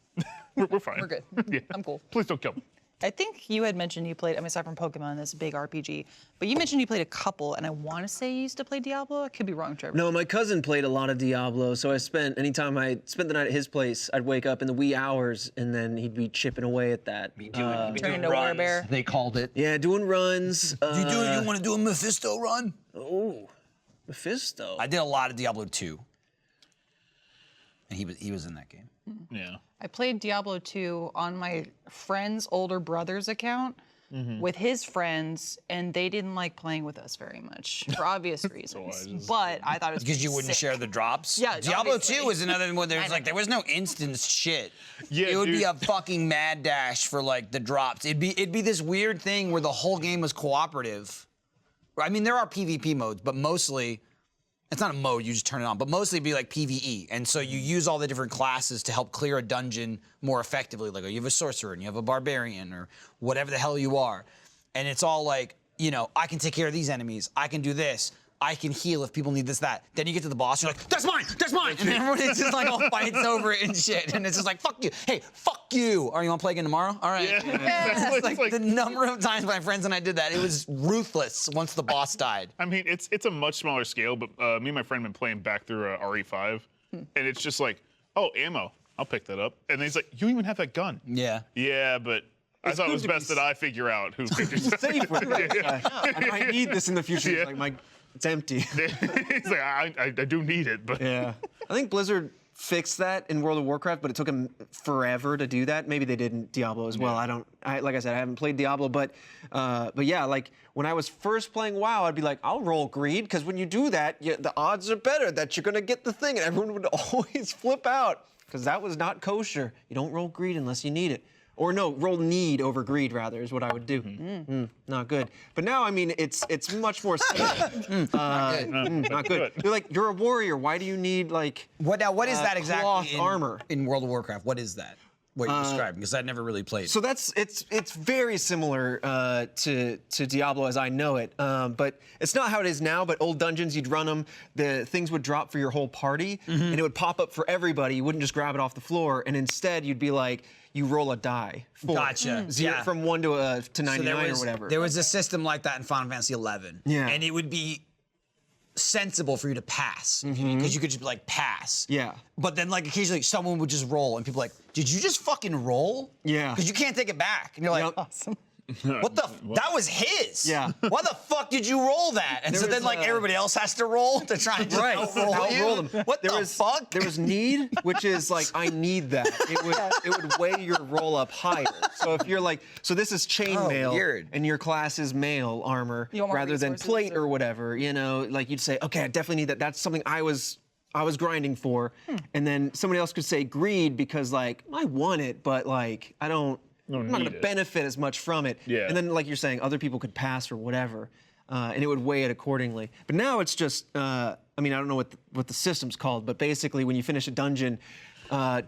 we're fine. We're good. Yeah. I'm cool. Please don't kill me. I think you had mentioned you played, aside from Pokemon, this big RPG, but you mentioned you played a couple, and I want to say you used to play Diablo. I could be wrong, Trevor. No, my cousin played a lot of Diablo, so anytime I spent the night at his place, I'd wake up in the wee hours, and then he'd be chipping away at that. Turn into Werebear. They called it. Yeah, doing runs. You want to do a Mephisto run? Oh, Mephisto. I did a lot of Diablo 2. And he was in that game. Yeah. I played Diablo 2 on my friend's older brother's account with his friends, and they didn't like playing with us very much for obvious reasons. But I thought it was Because you wouldn't sick. share the drops? Yeah, Diablo obviously. 2 was another one where there was no instance shit. Yeah, it would be dude. a fucking mad dash for like the drops. It'd be this weird thing where the whole game was cooperative. I mean, there are PvP modes, but mostly it's not a mode, you just turn it on, but mostly it'd be like PvE. And so you use all the different classes to help clear a dungeon more effectively. Like, you have a sorcerer and you have a barbarian or whatever the hell you are. And it's all like, I can take care of these enemies. I can do this. I can heal if people need this, that. Then you get to the boss, you're like, that's mine, that's mine. And everyone is just like all fights over it and shit. And it's just like, fuck you. Hey, fuck you. Are you want to play again tomorrow? All right. Yeah. It's like the number of times my friends and I did that, it was ruthless once the boss died. I mean, it's a much smaller scale, but me and my friend have been playing back through RE5, and it's just like, oh, ammo. I'll pick that up. And then he's like, you even have that gun. Yeah. Yeah, but I thought it was good to best be that I figure out who figures it. Safe with it. I might need this in the future. Yeah. It's like it's empty. He's like, I do need it, but Yeah. I think Blizzard fixed that in World of Warcraft, but it took them forever to do that. Maybe they did in Diablo as well. Like I said, I haven't played Diablo, but yeah, like when I was first playing WoW, I'd be like, I'll roll greed, because when you do that, the odds are better that you're gonna get the thing, and everyone would always flip out, because that was not kosher. You don't roll greed unless you need it. Or no, roll need over greed, rather, is what I would do. Not good. But now, I mean, it's much more safe. Not good. You're a warrior. Why do you need, like, What is that cloth exactly armor? in World of Warcraft? What is that? What you're describing? Because I'd never really played. So it's very similar to Diablo as I know it, but it's not how it is now. But old dungeons, you'd run them, the things would drop for your whole party, and it would pop up for everybody. You wouldn't just grab it off the floor, and instead you'd be like, you roll a die. Gotcha. Zero, Yeah. from 1 to 99 or whatever. There was a system like that in Final Fantasy XI. Yeah. And it would be sensible for you to pass, because you could just be like, pass. Yeah. But then like occasionally someone would just roll and people are like, did you just fucking roll? Yeah. Because you can't take it back. And you're like, Yep. Awesome. what the, that was his. Yeah. Why the fuck did you roll that? And There so then was, like everybody else has to roll to try and just outroll you? outroll them. What the fuck? There was need, which is like, I need that. It would weigh your roll up higher. So if you're like, so this is chainmail, weird. and your class is mail armor You want more rather than resources plate or- or whatever, like you'd say, okay, I definitely need that. That's something I was grinding for. And then somebody else could say greed, because like, I want it, but like, I'm not going to benefit as much from it. Yeah. And then, like you're saying, other people could pass or whatever, and it would weigh it accordingly. But now it's just, I mean, I don't know what the system's called, but basically when you finish a dungeon,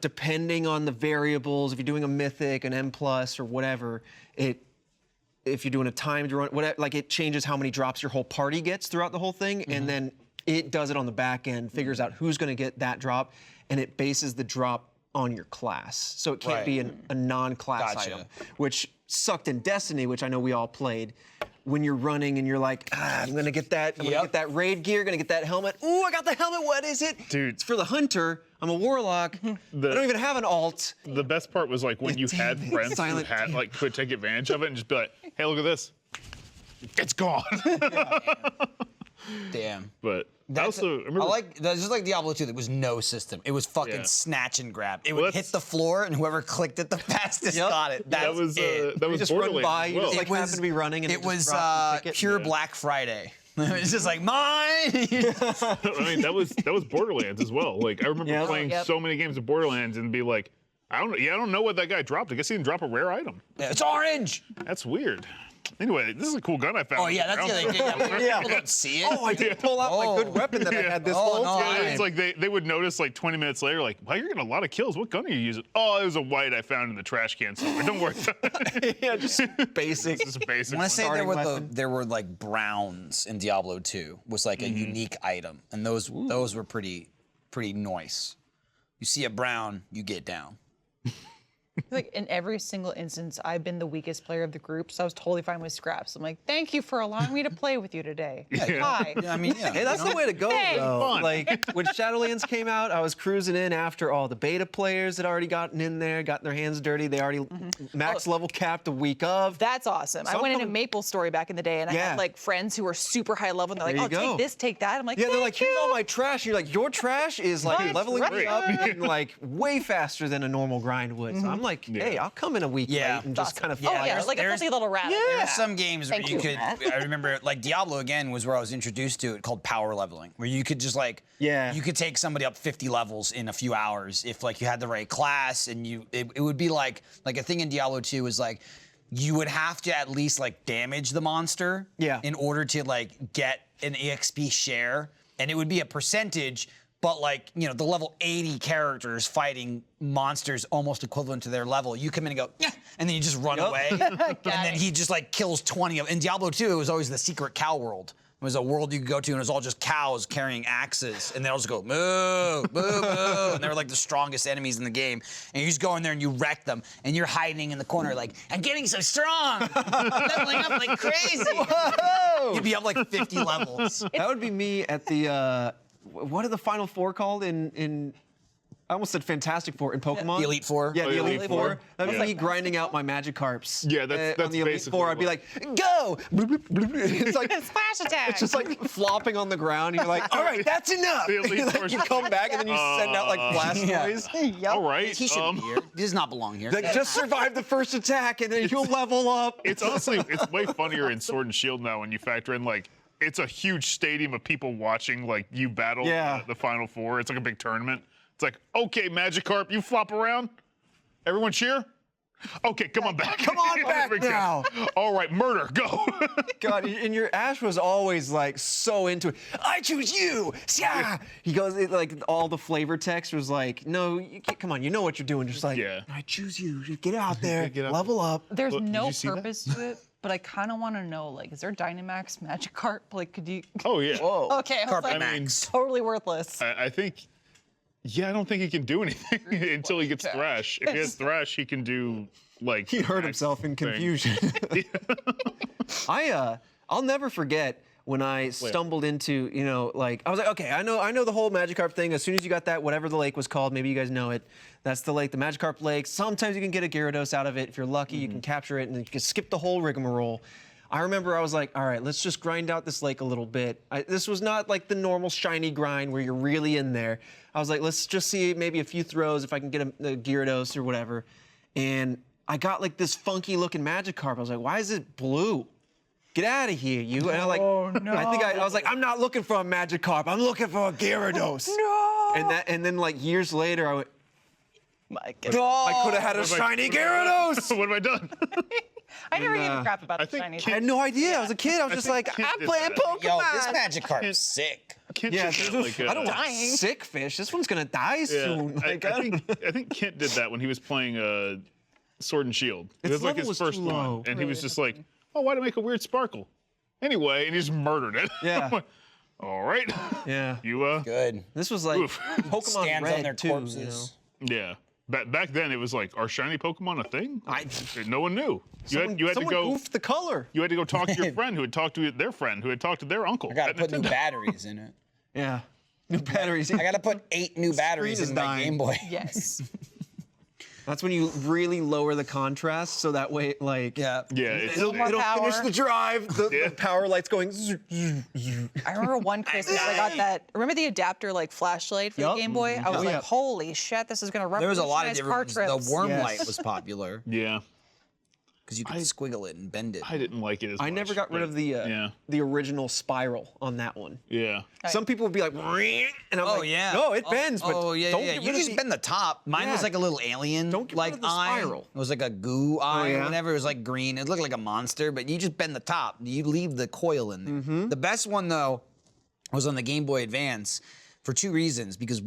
Depending on the variables, if you're doing a mythic, an M+, or whatever, if you're doing a timed run, whatever, like it changes how many drops your whole party gets throughout the whole thing, and then it does it on the back end, figures out who's going to get that drop, and it bases the drop on your class. So it can't be a non-class item, which sucked in Destiny, which I know we all played. When you're running and you're like, I'm gonna get that, I'm gonna get that raid gear, gonna get that helmet. Ooh, I got the helmet. What is it? Dude. It's for the hunter. I'm a warlock. I don't even have an alt. The best part was like when you had friends who had like could take advantage of it and just be like, hey, look at this. It's gone. Damn. But I also remember. That's just like Diablo 2. There was no system. It was fucking snatch and grab. It would hit the floor, and whoever clicked it the fastest got it. That was that was just run by. Borderlands as You well. just like happen to be running, and It was just dropped and take it. pure Black Friday. It's just like mine. I mean, that was Borderlands as well. Like I remember playing Yep. so many games of Borderlands and be like, I don't know what that guy dropped. I guess he didn't drop a rare item. It's orange. That's weird. Anyway, this is a cool gun I found. Oh yeah, that's the other thing. People don't see it. Oh, I did pull out my good weapon that I had this whole no, time. It's like they would notice like 20 minutes later, like, wow, you're getting a lot of kills. What gun are you using? Oh, it was a white I found in the trash can somewhere. Don't worry. Yeah, just basic. Just a basic. I want to say Starting weapon. there were like browns in Diablo 2 was like a unique item, and those were pretty nice. You see a brown, you get down. Like in every single instance, I've been the weakest player of the group, so I was totally fine with scraps. I'm like, thank you for allowing me to play with you today. Hi. I mean, yeah. Hey, that's the way to go, Hey. though. Fun. Like, when Shadowlands came out, I was cruising in after all the beta players had already gotten in there, gotten their hands dirty. They already max level capped the week of. That's awesome. I went into Maple Story back in the day, and I had like friends who were super high level, and they're like, There oh, you take go. this, take that. I'm like, Yeah, they're thank like, here's you. all my trash. You're like, your trash is like That's leveling me right. up and like way faster than a normal grind would. So I'm like, hey, I'll come in a week Yeah. late and just kind of Oh fly. yeah, like a fuzzy little rabbit. There are some games where Thank you you. could. I remember, like Diablo again was where I was introduced to it, called power leveling, where you could just like, you could take somebody up 50 levels in a few hours if like you had the right class, and it would be like a thing in Diablo 2 was like, you would have to at least like damage the monster, in order to like get an EXP share, and it would be a percentage. But like, you know, the level 80 characters fighting monsters almost equivalent to their level, you come in and go, yeah, and then you just run away. And then he just like kills 20 of them. In Diablo 2, it was always the secret cow world. It was a world you could go to, and it was all just cows carrying axes, and they'll just go, moo, moo, moo, and they were like the strongest enemies in the game. And you just go in there and you wreck them, and you're hiding in the corner like, I'm getting so strong, I'm leveling up like crazy. Whoa! You'd be up like 50 levels. That would be me at the, what are the Final Four called in I almost said Fantastic Four in Pokemon. The Elite Four. Yeah, Oh, the yeah, Elite Elite Four. Four. That'd be Yeah. me grinding out my Magikarps. Yeah, that's on the Elite basically Four. I'd be what- like, go! It's like Splash attack. it's just like flopping on the ground. And you're like, all right, that's enough. The Elite Like, Four's you come back and then you send out like blast noise. All right. He shouldn't be here. He does not belong here. Like, just survive the first attack and then you'll level up. It's honestly, it's way funnier in Sword and Shield now when you factor in like, it's a huge stadium of people watching like you battle the Final Four. It's like a big tournament. It's like, okay, Magikarp, you flop around. Everyone cheer. Okay, come on back. Come on back Here we go. now. All right, murder, go. God, and your Ash was always like so into it. I choose you. Yeah. He goes like all the flavor text was like, no, you can't, come on, you know what you're doing. Just like, I choose you. Just get out there, Get out level up. There's Look, did no you see that? purpose to it, but I kind of want to know, like, is there Dynamax Magikarp? Like, could you? Oh yeah. Whoa. Okay, I was Carpet like, Max. totally worthless. I think. Yeah, I don't think he can do anything until he gets Thrash. If he has Thrash, he can do like. He hurt himself in confusion. I'll never forget when I stumbled into, you know, like I was like, okay, I know the whole Magikarp thing. As soon as you got that, whatever the lake was called, maybe you guys know it. That's the lake, the Magikarp Lake. Sometimes you can get a Gyarados out of it. If you're lucky, you can capture it and you can skip the whole rigmarole. I remember I was like, all right, let's just grind out this lake a little bit. This was not like the normal shiny grind where you're really in there. I was like, let's just see maybe a few throws if I can get a Gyarados or whatever. And I got like this funky looking Magikarp. I was like, why is it blue? Get out of here, you. And I'm like, I was like, I'm not looking for a Magikarp. I'm looking for a Gyarados. No. And then like years later, I went, My goodness. I could have had a shiny Gyarados. What have I done? I never gave a And, crap about I the think shiny. I had no idea. I was a kid. I was just think like, Kent I'm did playing that. Pokemon. Yo, this Magikarp's sick. Kent Yeah, did that, like, I don't want Dying. sick fish. This one's gonna die soon. Like, I think Kent did that when he was playing Sword and Shield. It Its was like level his was first too one, low. and he was just like, "Oh, why do I make a weird sparkle?" Anyway, and he just murdered it. Yeah. I'm like, all right. yeah. You Good. This was like Oof. Pokemon Stands Red on their too. corpses. yeah. Back then, it was like, are shiny Pokemon a thing? I- No one knew. You had to someone go. goofed the color. You had to go talk to your friend who had talked to their friend who had talked to their uncle. I gotta at put new Nintendo. batteries in it. Yeah. New batteries. I gotta put 8 new batteries is in my dying. Game Boy. Yes. That's when you really lower the contrast so that way, like, Yeah. Yeah, it's, it'll more finish power. the drive. The Yeah. power light's going. I remember one Christmas I got that. Remember the adapter like flashlight for Yup. the Game Boy? I was Oh, like, yeah. holy shit, this is gonna There was a lot of revolutionize car different ones. trips. The worm Yes. light was popular yeah. because you could squiggle it and bend it. I didn't like it as much. I never got rid but of yeah. the original spiral on that one. Yeah. Some people would be like, and I'm Oh like, yeah. no, it bends, but oh yeah, don't yeah. get You rid of just bend the top. Mine was Yeah. like a little alien, Don't get like rid of the eye. spiral. It was like a goo eye or yeah? whatever. It was like green. It looked like a monster, but you just bend the top. You leave the coil in there. Mm-hmm. The best one though was on the Game Boy Advance for 2 reasons. Because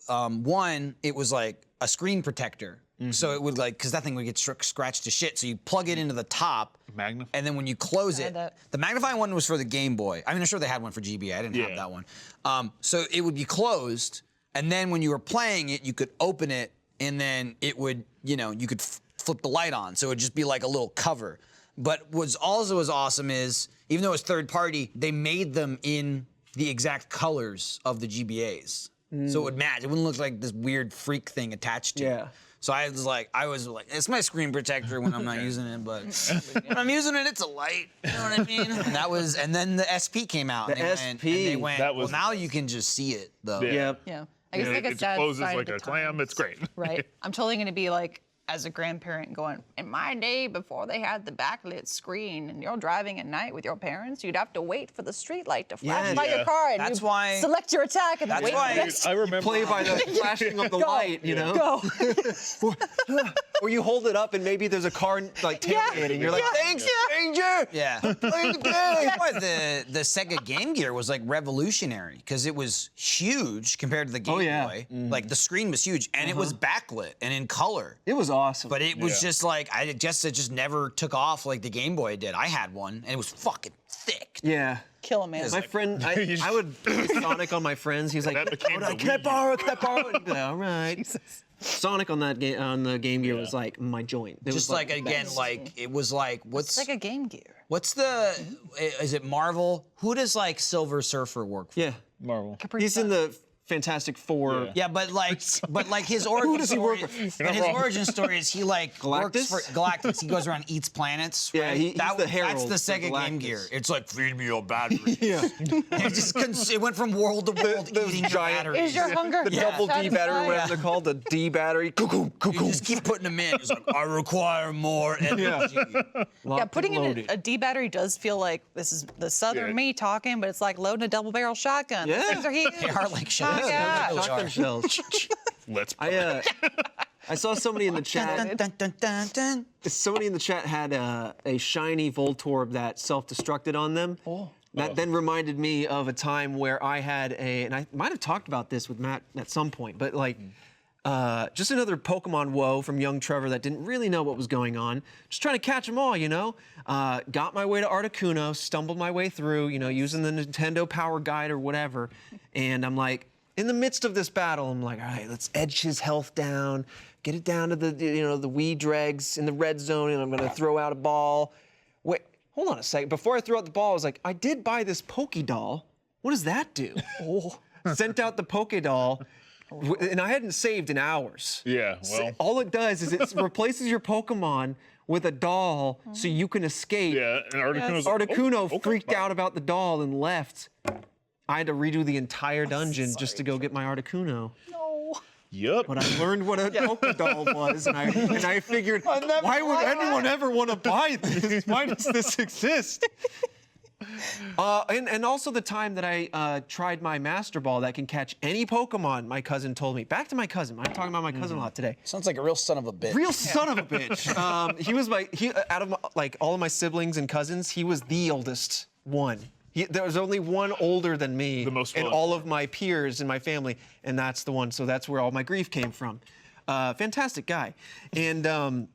one, it was like a screen protector. So it would like, because that thing would get scratched to shit. So you plug it into the top. Magnify. And then when you close had it, that. the magnifying one was for the Game Boy. I mean, I'm sure they had one for GBA. I didn't have Yeah. that one. So it would be closed, and then when you were playing it, you could open it, and then it would, you could flip the light on. So it would just be like a little cover. But what's also was awesome is, even though it's third party, they made them in the exact colors of the GBAs. So it would match. It wouldn't look like this weird freak thing attached to it. Yeah. So I was like, it's my screen protector when I'm not using it, but when I'm using it, it's a light. You know what I mean? And then the SP came out. The and they SP. went, That was well, now you can just see it, though. Yeah. Yep. Yeah. I guess like a it sad closes side like of a the clam. times. It's great. Right. I'm totally going to be like, as a grandparent, going, in my day, before they had the backlit screen and you're driving at night with your parents, you'd have to wait for the street light to flash Yes. by your Yeah. car and That's you why- select your attack and then That's wait why- for the next I remember. Play by the flashing of the light, you know? go. Or you hold it up and maybe there's a car like tailgating. You're like, Yeah. thanks, stranger. Yeah. That's why the Sega Game Gear was like revolutionary because it was huge compared to the Game yeah. Boy. Like the screen was huge and it was backlit and in color. It was awesome. But it was Yeah. just like, it just never took off like the Game Boy did. I had one and it was fucking thick. yeah. Kill a man. My friend, I would play Sonic on my friends. He's like, That became the can I Wii U. borrow? Can I borrow? And I'd be like, all right. Sonic on that on the Game Gear was like my joint. It Just was like, the again, best. like it was like It's like a Game Gear. what's the is it Marvel? Who does like Silver Surfer work for? yeah. Marvel. He's in the Fantastic Four. Yeah. Yeah, but like his origin does he story. work with? But his origin story is he like works Galactus? for Galactus. He goes around, eats planets. Yeah, right? he's the That's herald the for Sega Game Galactus. Gear. It's like feed me your battery. Yeah. it just it went from world to world those eating your giant- batteries. Is your hunger The double D battery, whatever they're called, the D battery. Cuckoo, You cuckoo. just keep putting them in. It's like I require more energy. Yeah, putting in loaded. a D battery does feel like this is the southern Yeah. me talking, but it's like loading a double barrel shotgun. Yeah. Things are huge. They are like shells. Oh, They yeah. really Shotgun are. shells. Let's. I saw somebody in the chat. Dun, dun, dun, dun, dun. Somebody in the chat had a shiny Voltorb that self-destructed on them. That then reminded me of a time where I had and I might have talked about this with Matt at some point, but like just another Pokemon woe from young Trevor that didn't really know what was going on. Just trying to catch them all, you know? Got my way to Articuno, stumbled my way through, you know, using the Nintendo Power Guide or whatever. And I'm like, in the midst of this battle, I'm like, all right, let's edge his health down, get it down to the Wii dregs in the red zone, and I'm gonna throw out a ball. Wait, hold on a second. Before I threw out the ball, I was like, I did buy this Pokédoll. What does that do? Sent out the Pokédoll, and I hadn't saved in hours. Yeah. Well. All it does is it replaces your Pokemon with a doll so you can escape. Yeah. And Articuno's like, Articuno oh, okay, freaked bye. out about the doll and left. I had to redo the entire dungeon just to go get my Articuno. Yep. But I learned what a Pokédoll was, and I figured, why would anyone ever want to buy this? Why does this exist? And also the time that I tried my Master Ball that can catch any Pokemon, my cousin told me. Back to my cousin. I'm talking about my cousin a lot today. Sounds like a real son of a bitch. Real son of a bitch. He was out of like all of my siblings and cousins, he was the oldest one. There was only one older than me The most and fun. all of my peers in my family, and that's the one. So that's where all my grief came from. Fantastic guy. And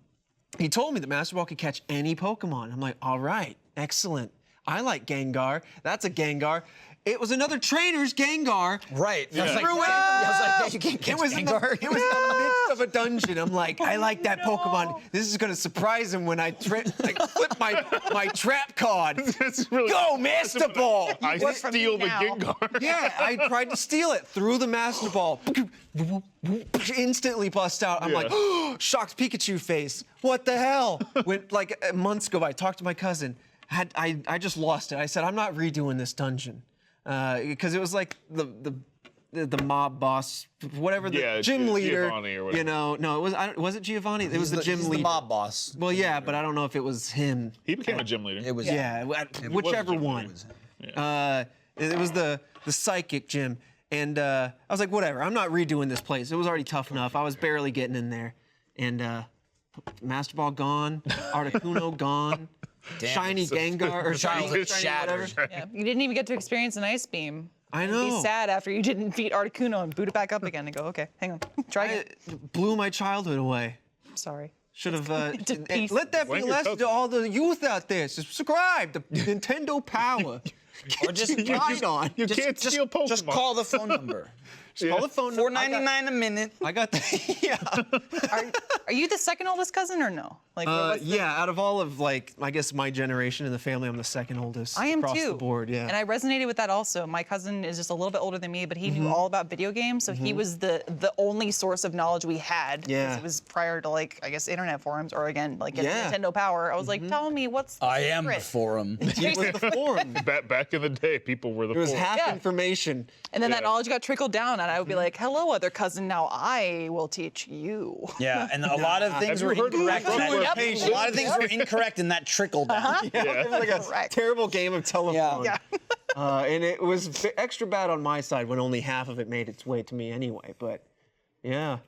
he told me that Master Ball could catch any Pokemon. I'm like, all right, excellent. I like Gengar. That's a Gengar. It was another trainer's Gengar. Right. Yeah. I was like, Threw it. I was like, yeah, you can't catch It was, Gengar. it was in the midst of a dungeon. I'm like, I like that Pokemon. This is gonna surprise him when I flip my trap card. It's really, Go, Master Ball! I What from steal the you now? Gengar. Yeah, I tried to steal it. Threw the Master Ball. Instantly bust out. I'm like, oh, shocked Pikachu face. What the hell? When like months go by, talked to my cousin. I just lost it. I said, I'm not redoing this dungeon. Because it was like the mob boss, whatever the gym leader. Giovanni or whatever. You know, no, was it Giovanni? It was the gym He's leader. the mob boss. Well, yeah, but I don't know if it was him. He became a gym leader. It was. Yeah, whichever gym one. leader. It was the psychic gym, and I was like, whatever. I'm not redoing this place. It was already tough enough. I was barely getting in there, and Master Ball gone, Articuno gone, Damn. shiny Gengar or shiny, Childhood shiny shattered. whatever. Yeah, you didn't even get to experience an ice beam. I Be know. sad after you didn't beat Articuno and boot it back up again and go, okay, hang on, try again. It blew my childhood away. Sorry. Should have To pieces. let that be Blame a your lesson to cousin. all the youth out there. Subscribe to Nintendo Power. Or just Grind on. You can't steal Pokemon. Just call the phone number. Call the phone. number. $4.99 a minute. I got the yeah. Are you the second oldest cousin or no? Like, what's the- Yeah, out of all of like, I guess my generation in the family, I'm the second oldest. I am across too. the board, yeah. And I resonated with that also. My cousin is just a little bit older than me, but he knew all about video games, so he was the only source of knowledge we had. because Yeah. It was prior to like, I guess, internet forums or again, like Yeah. Nintendo Power. I was like, tell me what's the I am the secret? forum. It was the forum. Back in the day, people were the It was forum. half Yeah. information. And then that Yeah. knowledge got trickled down, and I would be like, hello, other cousin, now I will teach you. Yeah, and a lot of things Have were you heard of incorrect. the in that- Yep. A lot of things were incorrect in that trickle down. Yeah, it was like a Correct. terrible game of telephone. Yeah. And it was extra bad on my side when only half of it made its way to me anyway. But yeah,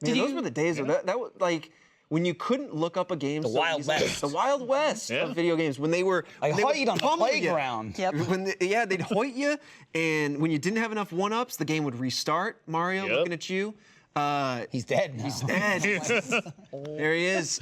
man, those were the days of that was like when you couldn't look up a game. The Wild West. The Wild West Yeah. of video games. When they were Like when they would Hoyt on the pummel you. playground. Yep. When they'd hoit you, and when you didn't have enough one-ups, the game would restart. Mario Yep. looking at you. He's dead now. Dead. There he is.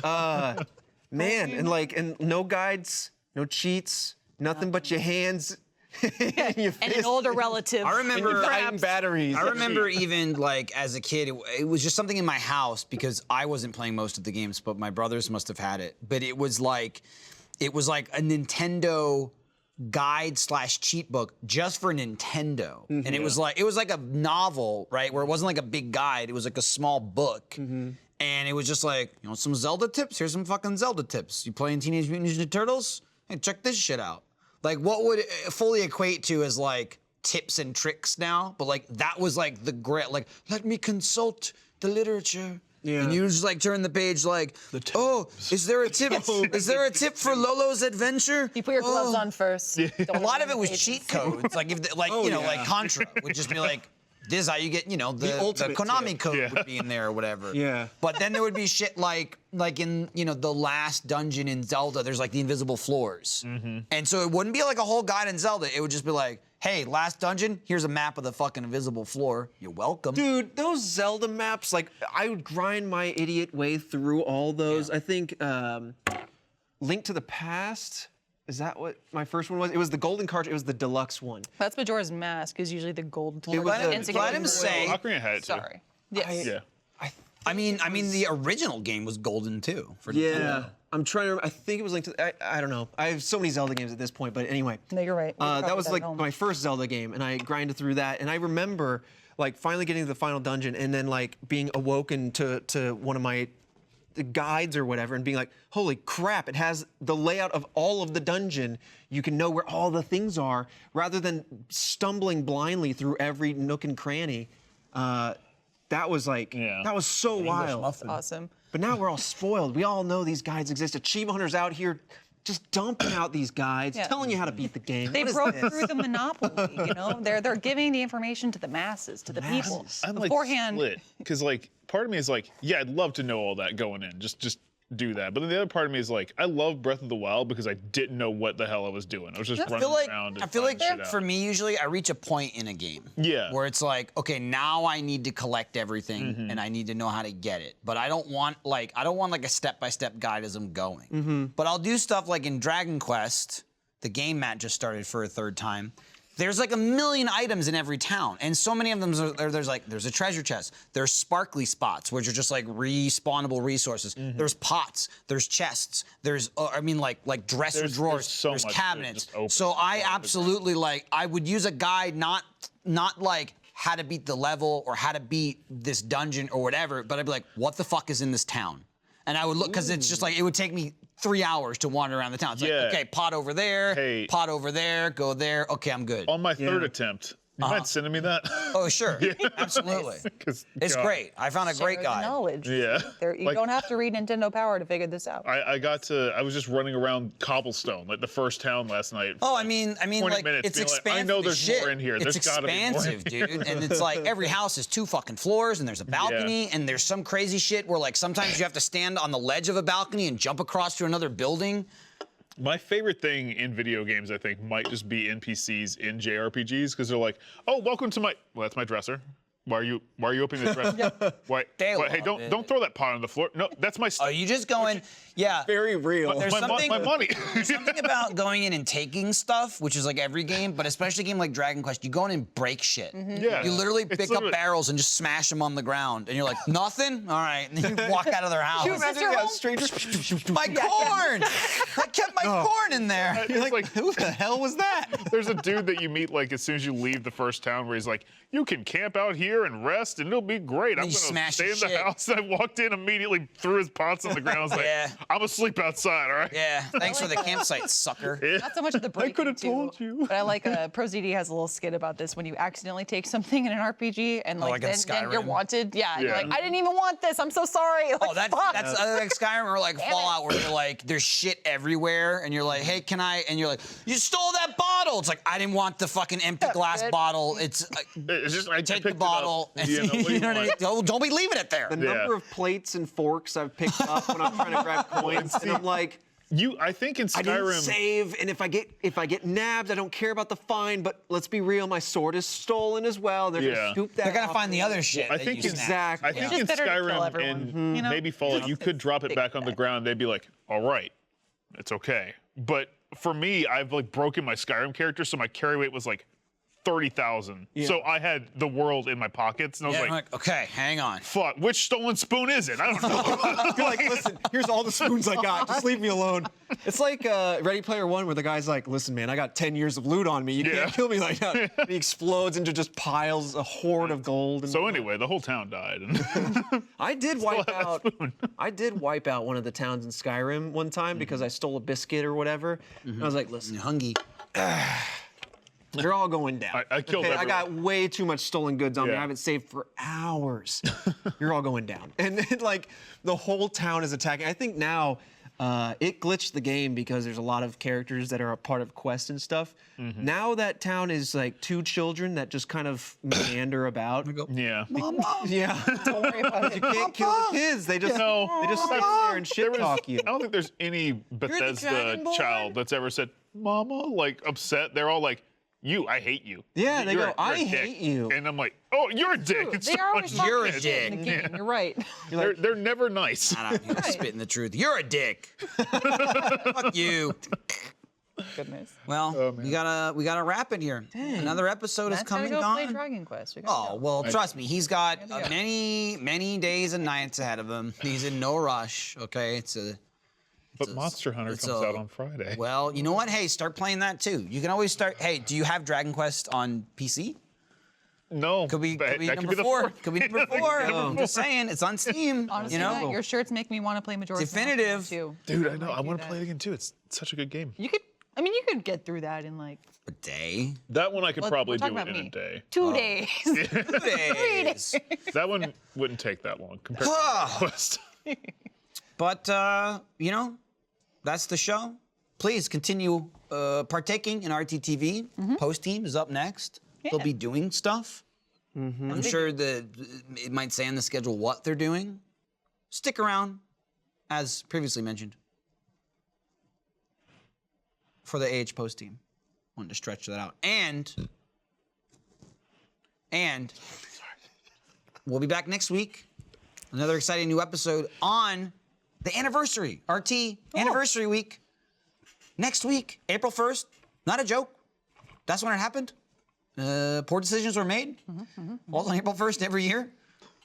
Man, and no guides, no cheats, nothing but your hands and your And an fists older relative. I and remember your dying batteries. I remember even like as a kid, it was just something in my house because I wasn't playing most of the games, but my brothers must have had it. But it was like a Nintendo guide / cheat book just for Nintendo, and it was like a novel, right? Where it wasn't like a big guide; it was like a small book. And it was just like, you know, some Zelda tips? Here's some fucking Zelda tips. You playing Teenage Mutant Ninja Turtles? Hey, check this shit out. Like, what would it fully equate to as like tips and tricks now? But like, that was like the great, like, let me consult the literature. Yeah. And you just like turn the page like, oh, is there a tip? Is there a tip for Lolo's adventure? You put your gloves Oh. on first. A lot of it was cheat codes. Like, if like, you know, yeah. like Contra would just be like, this is how you get, you know, the ultimate Konami tip. code Yeah. would be in there or whatever. Yeah. But then there would be shit like in, you know, the last dungeon in Zelda, there's like the invisible floors. And so it wouldn't be like a whole guide in Zelda. It would just be like, hey, last dungeon, here's a map of the fucking invisible floor. You're welcome. Dude, those Zelda maps, like, I would grind my idiot way through all those. I think Link to the Past, is that what my first one was? It was the golden cartridge. It was the deluxe one. That's Majora's Mask is usually the gold. It was the- let him say. Ocarina had it too. Sorry. Yes. Yeah. I mean, the original game was golden too. For Yeah. Nintendo. I'm trying to remember. I think it was Link to I don't know. I have so many Zelda games at this point, but anyway. No, you're right. That was like my first Zelda game, and I grinded through that. And I remember like finally getting to the final dungeon, and then like being awoken to one of my guides or whatever, and being like, "Holy crap! It has the layout of all of the dungeon. You can know where all the things are, rather than stumbling blindly through every nook and cranny." That was like that was so wild. Awesome. But now we're all spoiled. We all know these guides exist. Achievement hunters out here just dumping out these guides, Yeah. telling you how to beat the game. They What is broke this? through the monopoly, you know? They're giving the information to the masses, to the people. I'm Beforehand. like split because like part of me is like, yeah, I'd love to know all that going in. Just do that. But then the other part of me is like, I love Breath of the Wild because I didn't know what the hell I was doing. I was just running around. And I feel like finding shit for out. me, usually I reach a point in a game. Yeah. Where it's like, okay, now I need to collect everything and I need to know how to get it. But I don't want like a step-by-step guide as I'm going. But I'll do stuff like in Dragon Quest, the game Matt just started for a third time. There's like a million items in every town, and so many of them there's a treasure chest, there's sparkly spots, which are just like respawnable resources. There's pots, there's chests, there's like dresser drawers, there's so there's much cabinets. just open So I all the absolutely I would use a guide, not like how to beat the level or how to beat this dungeon or whatever, but I'd be like, what the fuck is in this town? And I would look, because it's just like, it would take me 3 hours to wander around the town. It's like, okay, pot over there, Hey. pot over there, go there. Okay, I'm good. On my third attempt, you mind sending me that? Oh, sure. Absolutely. 'Cause, It's God, great. I found a great Share the guide. knowledge. Yeah. You Like- don't have to read Nintendo Power to figure this out. I was just running around Cobblestone, like the first town last night. Oh, I mean, 20 like minutes, it's being like, expansive. I know as there's shit. more in here. It's There's gotta be more in expansive, here. dude. And it's like every house has 2 fucking floors, and there's a balcony, and there's some crazy shit where like sometimes you have to stand on the ledge of a balcony and jump across to another building. My favorite thing in video games, I think, might just be NPCs in JRPGs because they're like, "Oh, welcome to that's my dresser. Why are you opening the dresser? Why? They Hey, love it. don't throw that pot on the floor. No, that's my Are stuff. you just going? Yeah. Very real. There's something- my money. Something about going in and taking stuff, which is like every game, but especially a game like Dragon Quest, you go in and break shit. Yeah. You literally It's pick up literally- barrels and just smash them on the ground, and you're like, nothing? All right. And then you walk out of their house. Is this your home? My corn! I kept my corn in there. It's like, Who the hell was that? there's a dude that you meet like as soon as you leave the first town where he's like, you can camp out here and rest and it'll be great. I'm you gonna smash stay in his the shit. house. And I walked in immediately, threw his pots on the ground. I was like, Yeah. I'm asleep outside, all right? Yeah, thanks for the campsite, sucker. Not so much of the breaking, coulda too, told you. But I like ProZD has a little skit about this when you accidentally take something in an RPG and like in then you're Skyrim? wanted. Yeah, and you're Yeah. like, I didn't even want this. I'm so sorry. Like, Oh, that's fuck. like Skyrim or like Fallout, where you're like, there's shit everywhere, and you're like, hey, can I? And you're like, you stole that bottle. It's like, I didn't want the fucking empty glass Good. bottle. It's It's just, I take picked the it up. bottle. And, Yeah, no, what do you know what I mean? want? Don't be leaving it there. The Yeah. number of plates and forks I've picked up when I'm trying to grab coins, and I'm like, I think in I didn't Skyrim, save, and if I get nabbed, I don't care about the fine. But let's be real, my sword is stolen as well. They're Yeah. gonna scoop that. They're gonna off find the me. other shit. I that think you in- snapped. Exactly. I think just in better to kill Skyrim everyone, and you know? maybe Fallout, you could drop it back on the ground. They'd be like, all right, it's okay. But for me, I've like broken my Skyrim character, so my carry weight was like 30,000. So I had the world in my pockets, and I was Yeah, I'm like, like, okay, hang on. fuck, which stolen spoon is it? I don't know. You're like, listen, here's all the spoons I got. Just leave me alone. It's like Ready Player One, where the guy's like, listen, man, I got 10 years of loot on me. You Yeah. can't kill me like that. He explodes into just piles, a hoard of gold. And So anyway, the whole town died. And I did wipe have that out. spoon. I did wipe out one of the towns in Skyrim one time because I stole a biscuit or whatever. And I was like, listen, Hungry. they're all going down. I killed I got everyone. way too much stolen goods on me. Yeah. I haven't saved for hours. You're all going down. And then, like, the whole town is attacking. I think now it glitched the game because there's a lot of characters that are a part of quests and stuff. Now that town is like 2 children that just kind of meander about. yeah. Yeah. Don't worry about it. You can't kill the kids. They just No. they just sit there and shit talk you. I don't think there's any Bethesda Dragonborn. child that's ever said, Mama, like upset. They're all like, I hate you. Yeah, they You're go, a I dick." hate you. And I'm like, oh, you're a dick. It's They so are always much You're a shit. dick. in the game. You're right. They're never nice. Shut up, you're spitting the truth. You're a dick. Fuck you. Goodness. Well, we gotta wrap it here. Another episode is Matt's gotta come and go play gone. Dragon Quest. We Oh, gotta go. well, trust me, he's got Yeah. many days and nights ahead of him. He's in no rush, okay? But Monster Hunter it's comes a- out on Friday. Well, you know what? Hey, start playing that too. You can always start. Hey, do you have Dragon Quest on PC? No. Could be that number could be the 4. fourth. Could be number 4. I'm just saying, it's on Steam. Honestly, you know, Matt, your shirts make me want to play Majora's Mask Definitive. too. Dude, I know. I do want to that. play it again too. It's such a good game. You could. I mean, you could get through that in like a day, That one I could We're probably do talking it about in me. a day. 2 days. 2 days. That one wouldn't take that long compared to Ah. the Quest. But you know, that's the show. please continue partaking in RTTV. Post team is up next. They'll be doing stuff. I'm sure that it might say on the schedule what they're doing. Stick around, as previously mentioned, for the AH post team. Wanted to stretch that out. And we'll be back next week. Another exciting new episode on the anniversary, RT anniversary week. Next week, April 1st. Not a joke. That's when it happened. Poor decisions were made. All on April 1st every year.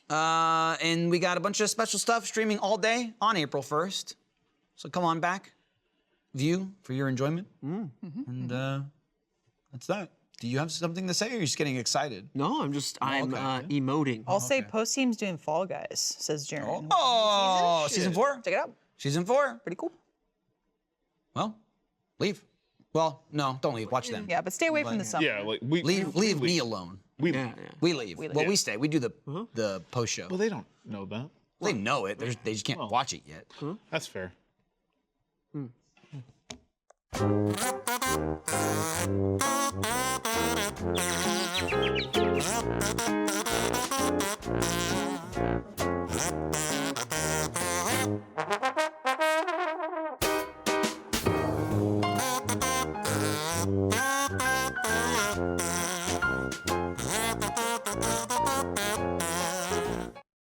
And we got a bunch of special stuff streaming all day on April 1st. So come on back, view for your enjoyment. And that's that. Do you have something to say, or are you just getting excited? No, I'm emoting. I'll say post team's doing Fall Guys, says Jaren. Oh, season 4? Check it out. Season 4. Pretty cool. Well, leave. Well, no, don't leave. Watch them. Yeah, but stay away from the summer. Yeah, like we Leave me alone. We We leave. Well, we stay. We do the post show. Well, they don't know that. They know it. They just can't watch it yet. That's fair.